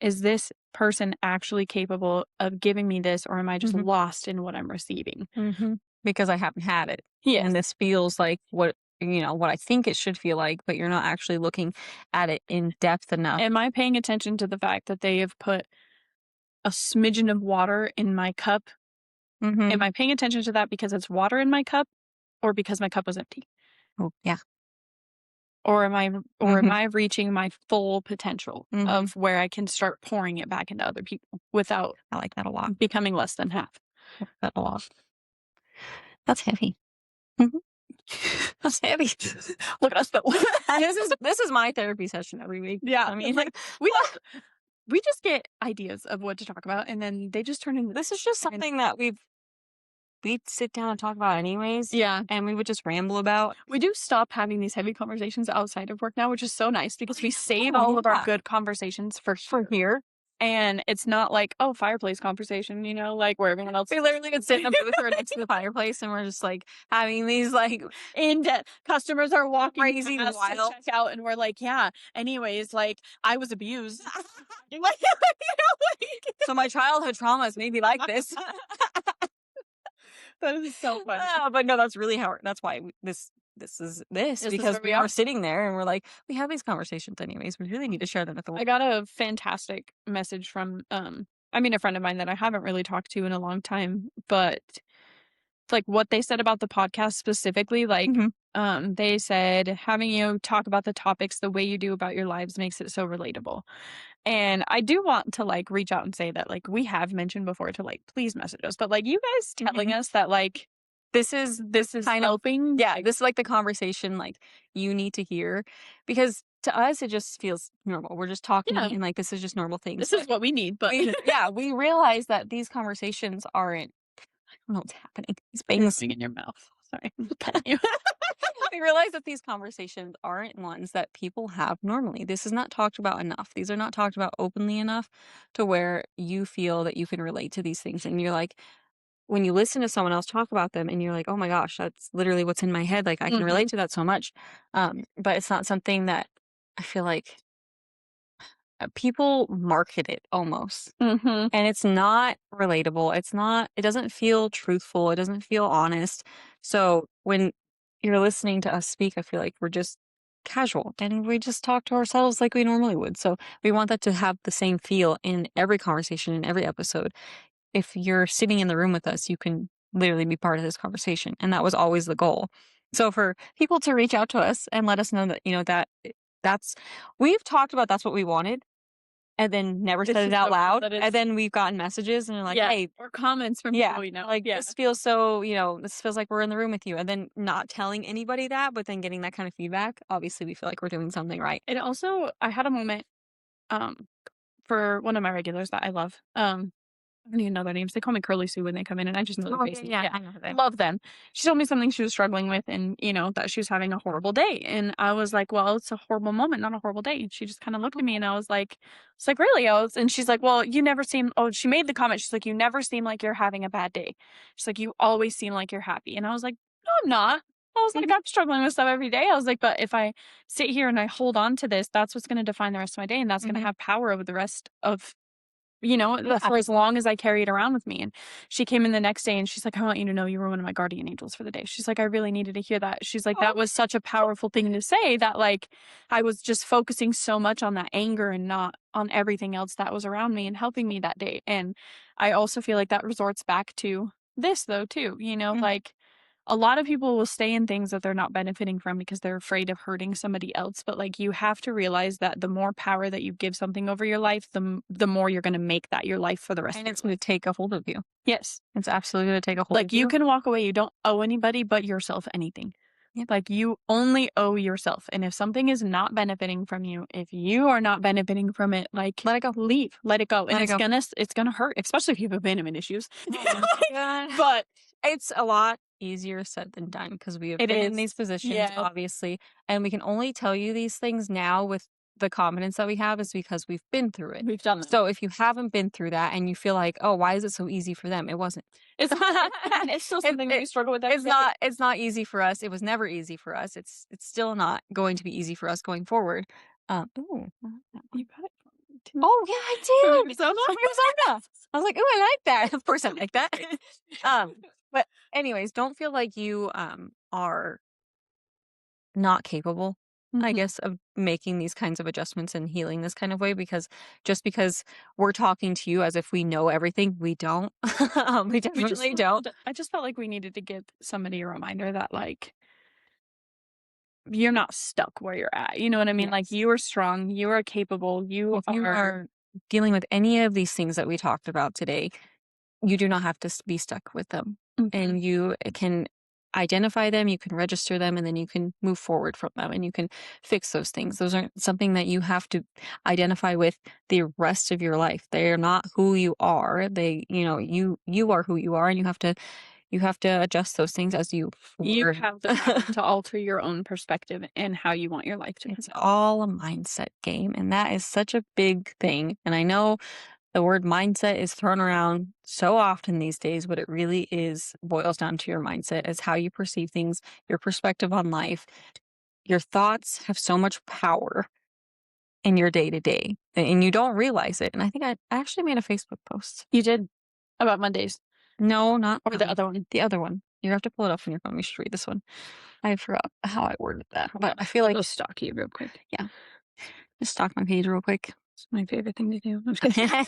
is this person actually capable of giving me this, or am I just mhm, lost in what I'm receiving?" mhm. Because I haven't had it. Yes. And this feels like what I think it should feel like, but you're not actually looking at it in depth enough. Am I paying attention to the fact that they have put a smidgen of water in my cup? Am Mhm. I paying attention to that because it's water in my cup or because my cup was empty? Oh, yeah. Or am Mhm, I reaching my full potential mhm. of where I can start pouring it back into other people without I like that a lot. becoming less than half? I like that a lot. That's heavy. Mhm. That's heavy. Look at us though. This is my therapy session every week. Yeah, I mean, like we just get ideas of what to talk about and then they just turn into this is this. just And something that we'd sit down and talk about anyways, yeah, and we would just ramble about. we do stop having these heavy conversations outside of work now, which is so nice because we save Oh, all of our yeah. good conversations for For here. here, And it's not like, oh, fireplace conversation, like where everyone else we literally would sit in a booth right next to the fireplace, and we're just, like, having these, like, in debt. Customers are walking crazy past to wild. check out, and we're like, yeah. Anyways, like I was abused. Like, So my childhood trauma is maybe like this. that is so funny. But no, that's really how that's why this is this This is because where we we are. are sitting there and we're like, we have these conversations anyways. We really need to share them with the I world. got a fantastic message from I mean a friend of mine that I haven't really talked to in a long time, but like what they said about the podcast specifically, like Mhm, they said having you talk about the topics the way you do about your lives makes it so relatable. And I do want to like reach out and say that like we have mentioned before to like please message us, but like you guys telling mhm. us that like This is this is kind of helping, yeah, like this is like the conversation like you need to hear because to us it just feels normal. We're just yeah, talking and like this is just normal things. this is But what we need, but we yeah, we realize that these conversations aren't I don't know what's happening. These you're things going in your mouth. Sorry. I'm petting you. we realize that these conversations aren't ones that people have normally. This is not talked about enough. These are not talked about openly enough to where you feel that you can relate to these things. And you're like, when you listen to someone else talk about them and you're like, oh my gosh, that's literally what's in my head. Like I can relate Mhm. to that so much. But it's not something that I feel like people market it almost. Mhm. And it's not relatable. It doesn't feel truthful. It doesn't feel honest. So when you're listening to us speak, I feel like we're just casual and we just talk to ourselves like we normally would. So we want that to have the same feel in every conversation, in every episode. If you're sitting in the room with us, you can literally be part of this conversation. And that was always the goal. So for people to reach out to us and let us know that, that's, we've talked about that's what we wanted and then never This said it is out so cool loud, that and it's then we've gotten messages and they're like, yeah, "Hey" or comments from yeah, people we know. like, Yeah. "This feels this feels like we're in the room with you," and then not telling anybody that, but then getting that kind of feedback, obviously, we feel like we're doing something right. It also I had a moment um for one of my regulars that I love. I don't even know their names. They call me Curly Sue when they come in, and I just know their Oh, yeah, faces. yeah, Yeah. I know that. Love them. She told me something she was struggling with and, that she was having a horrible day. And I was like, well, it's a horrible moment, not a horrible day. And she just kind of looked at me and I was like, really? And she's like, well, you never seem, oh, she made the comment. She's like, you never seem like you're having a bad day. She's like, you always seem like you're happy. And I was like, no, I'm not. I was like, Mhm, I'm struggling with stuff every day. I was like, but if I sit here and I hold on to this, that's what's going to define the rest of my day. And that's going to mhm, have power over the rest of for as long as I carried around with me. And she came in the next day and she's like, I want you to know you were one of my guardian angels for the day. She's like, I really needed to hear that. She's like, that was such a powerful thing to say that like I was just focusing so much on that anger and not on everything else that was around me and helping me that day. And I also feel like that resorts back to this though, too, Mm. like a lot of people will stay in things that they're not benefiting from because they're afraid of hurting somebody else. But like you have to realize that the more power that you give something over your life, the more you're going to make that your life for the rest And of it's your going life. to take a hold of you. Yes. It's absolutely going to take a hold Like of you you. can walk away. You don't owe anybody but yourself anything. Yep. Like you only owe yourself. And if something is not benefiting from you, if you are not benefiting from it, like Let it go. leave, let it go. And Let it go. it's gonna hurt, especially if you have abandonment issues. Oh my God. But It's a lot easier said than done because we have it been in is. these positions, Yeah. obviously, and we can only tell you these things now with the confidence that we have is because we've been through it. We've done that. So if you haven't been through that and you feel like, oh, why is it so easy for them? It wasn't. It's still something that we struggle with every It's day. not. It's not easy for us. It was never easy for us. It's still not going to be easy for us going forward. Ooh, I like that one. You got it from me, too. Oh yeah, I From did. Arizona? From Arizona. I was like, oh, I like that. Of course, I like that. But anyways, don't feel like you are not capable, I Mhm. guess, of making these kinds of adjustments and healing this kind of way because just because we're talking to you as if we know everything, we don't. We We definitely don't. I just felt like we needed to give somebody a reminder that, like, you're not stuck where you're at, you know what I mean? Like, Yes. you are strong, you are capable, If you are dealing with any of these things that we talked about today, you do not have to be stuck with them. Mhm. And you can identify them, you can register them, and then you can move forward from them and you can fix those things. Those aren't something that you have to identify with the rest of your life. They are not who you are. You are who you are, and you have to adjust those things as you You learn. have the power to alter your own perspective and how you want your life to It's present. all a mindset game, and that is such a big thing. And I know the word mindset is thrown around so often these days. What it really is boils down to your mindset, is how you perceive things, your perspective on life. Your thoughts have so much power in your day to day, and you don't realize it. And I think I actually made a Facebook post. You did about Mondays No, not or that the one. other one. The other one. You have to pull it up on your phone. You should read this one. I forgot how I worded that, but I feel like I'll stalk you real quick. yeah. Just stalk my page real quick. It's my favorite thing to do. I'm just kidding.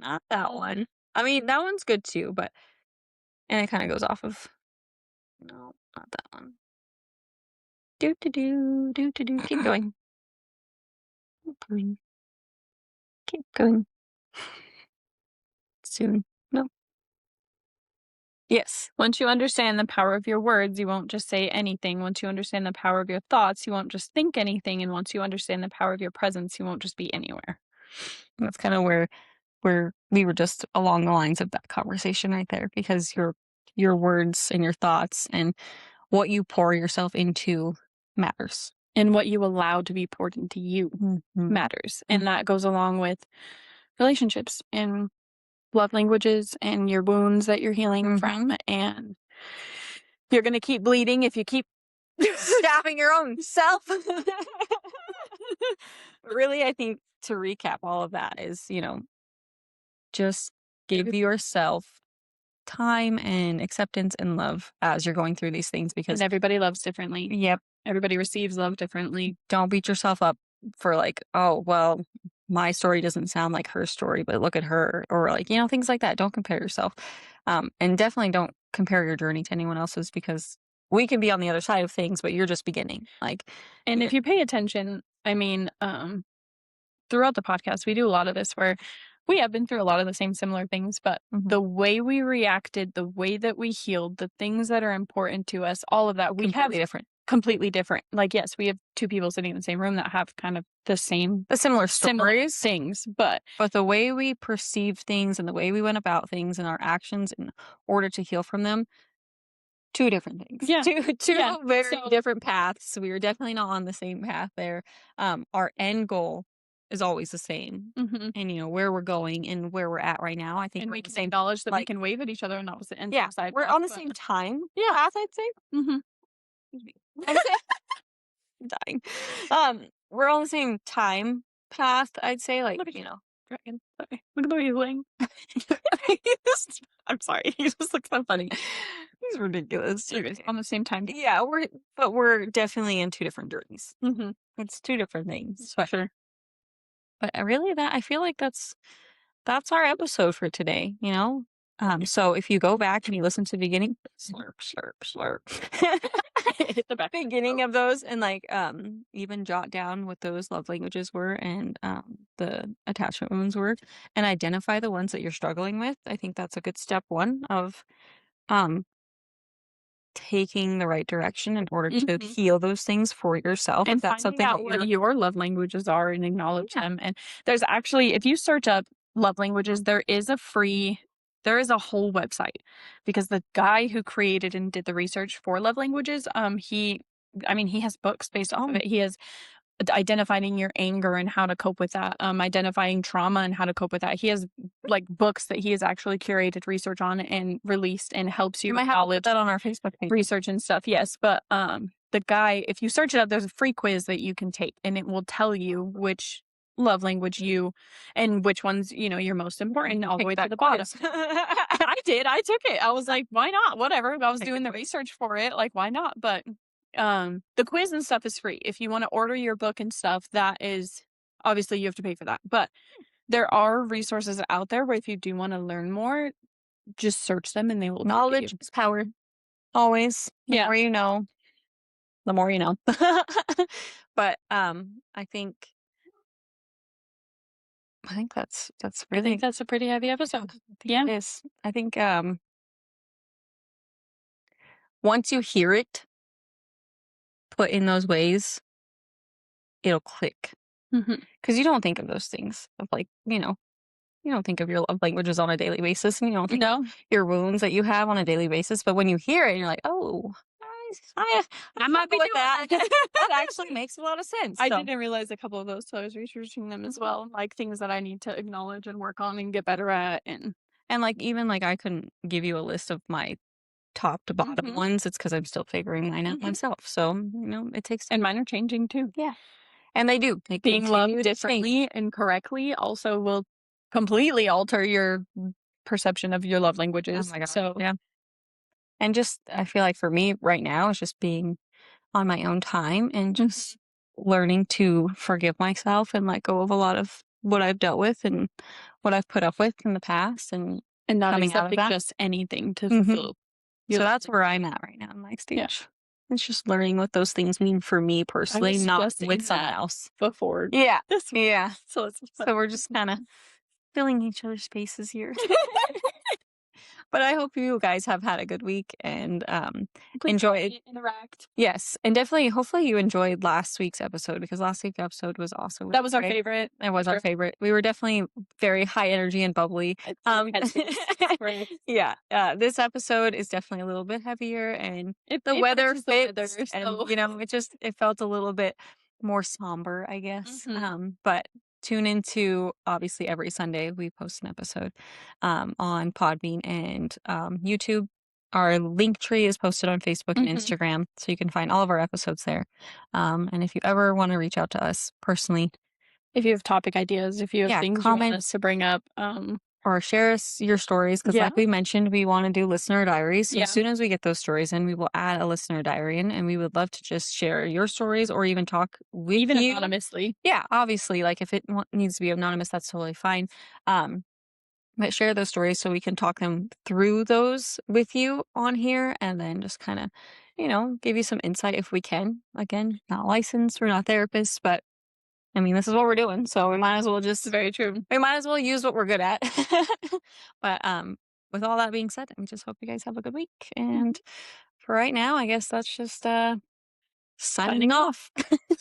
Not that one. I mean, that one's good too, but and it kind of goes off of no, not that one. Do to do do to do. Keep going. Keep going. Keep going. Soon. No. Yes. Once you understand the power of your words, you won't just say anything. Once you understand the power of your thoughts, you won't just think anything. And once you understand the power of your presence, you won't just be anywhere. That's kind of where we were just along the lines of that conversation right there, because your words and your thoughts and what you pour yourself into matters. And what you allow to be poured into you Mhm. matters. And that goes along with relationships and love languages and your wounds that you're healing from. And you're going to keep bleeding if you keep Stabbing your own self. Really, I think to recap all of that is, just give yourself time and acceptance and love as you're going through these things because and everybody loves differently. yep, Everybody receives love differently. don't beat yourself up for like, oh, well, my story doesn't sound like her story, but look at her, or like, things like that. Don't compare yourself. And definitely don't compare your journey to anyone else's, because we can be on the other side of things, but you're just beginning. Like, And if you pay attention, I mean, throughout the podcast, we do a lot of this where we have been through a lot of the same similar things, but the way we reacted, the way that we healed, the things that are important to us, all of that, we have completely different. completely different. Like, yes, we have two people sitting in the same room that have kind of the same The similar similar stories, things, but but the way we perceive things and the way we went about things and our actions in order to heal from them, two different things. Yeah. Two Yeah. very So- different paths. We were definitely not on the same path there. Our end goal is always the same. Mhm. And where we're going and where we're at right now, I think and we're we on the can same. acknowledge that we like- can wave at each other on opposite ends Yeah, of the sidewalk. we're on the but- same time path, I'd say. Mhm. Excuse me. I'm dying. We're on the same time path, I'd say. Like, Look at you. dragon. Sorry. Look at the way he's laying. I'm sorry. He just looks so funny. He's ridiculous. Anyways, on the same time. Yeah, we're definitely in two different journeys. Mhm. It's two different things. For sure. But really that I feel like that's our episode for today, you know? So if you go back and you listen to the beginning, slurp, slurp, slurp. Hit the back. Beginning of those and like even jot down what those love languages were and the attachment wounds were and identify the ones that you're struggling with. I think that's a good step one of um taking the right direction in order to Mhm. heal those things for yourself. If And that's finding something that out what your love languages are and acknowledge yeah. them. And there's actually, if you search up love languages, there is a whole website because the guy who created and did the research for love languages, I mean, he has books based off of Oh, it. He has identifying your anger and how to cope with that, identifying trauma and how to cope with that. He has like books that he has actually curated research on and released and helps you you might have to put acknowledge that on our Facebook page. research and stuff. Yes, but the guy, if you search it up, there's a free quiz that you can take and it will tell you which love language you and which ones, you're most important all the Take way to that the bottom. quiz. I did. I took it. I was like, why not? Whatever. I was doing the research for it. Like, why not? But the quiz and stuff is free. If you want to order your book and stuff, that is obviously you have to pay for that. But there are resources out there where if you do want to learn more, just search them and they will tell you. Knowledge is power. Always. The Yeah. more you know, the more you know. But I think that's I think really that's a pretty heavy episode. Yeah. it is. I think once you hear it put in those ways, it'll click. Mhm. Because you don't think of those things of like, you don't think of your love languages on a daily basis and you don't think of No, your wounds that you have on a daily basis. But when you hear it, you're like, oh, I might be with doing that. that. That actually makes a lot of sense. I So, didn't realize a couple of those, so I was researching them as well, like things that I need to acknowledge and work on and get better at. and like even like I couldn't give you a list of my top to bottom Mhm. ones. It's because I'm still figuring mine out Mhm. myself. So, it takes time. And mine are changing too. Yeah. And they do. They Being continue loved to change. differently and correctly also will completely alter your perception of your love Oh languages. my god. So, Yeah. And just I feel like for me right now it's just being on my own time and Mhm. just learning to forgive myself and let go of a lot of what I've dealt with and what I've put up with in the past and and not coming out of accepting that. just anything to Mhm. fulfill your So love that's where language. I'm at right now in my Yeah. stage. It's just learning what those things mean for me I personally, was not just in with someone that else. before Yeah. this one. Yeah. So it's So we're just kind of filling each other's spaces here. But I hope you guys have had a good week and Please enjoyed. interact. Yes, and definitely, hopefully, you enjoyed last week's episode because last week's episode was also That was our great. favorite. It was our Sure. favorite. We were definitely very high energy and bubbly. Headspace. Right. Yeah, this episode is definitely a little bit heavier, and It the weather matches the weather, fits, and so it felt a little bit more somber, I guess. Mhm. But tune into obviously every Sunday we post an episode on Podbean and YouTube. Our link tree is posted on Facebook and Mhm. Instagram, so you can find all of our episodes there. And if you ever want to reach out to us personally, If you have topic ideas, if you have yeah, things you want comment us to bring up, or share us your stories because, yeah, like we mentioned, we want to do listener diaries. So yeah, as soon as we get those stories in, we will add a listener diary in, and we would love to just share your stories or even talk with even you. anonymously. Yeah, obviously, like if it needs to be anonymous, that's totally fine. Um, but share those stories so we can talk them through those with you on here and then just kind of, give you some insight if we can. Again, not licensed, we're not therapists, but I mean, this is what we're doing. So It's very true. we might as well use what we're good at. But with all that being said, we just hope you guys have a good week. Mhm. And for right now, I guess that's just signing Signing off. off.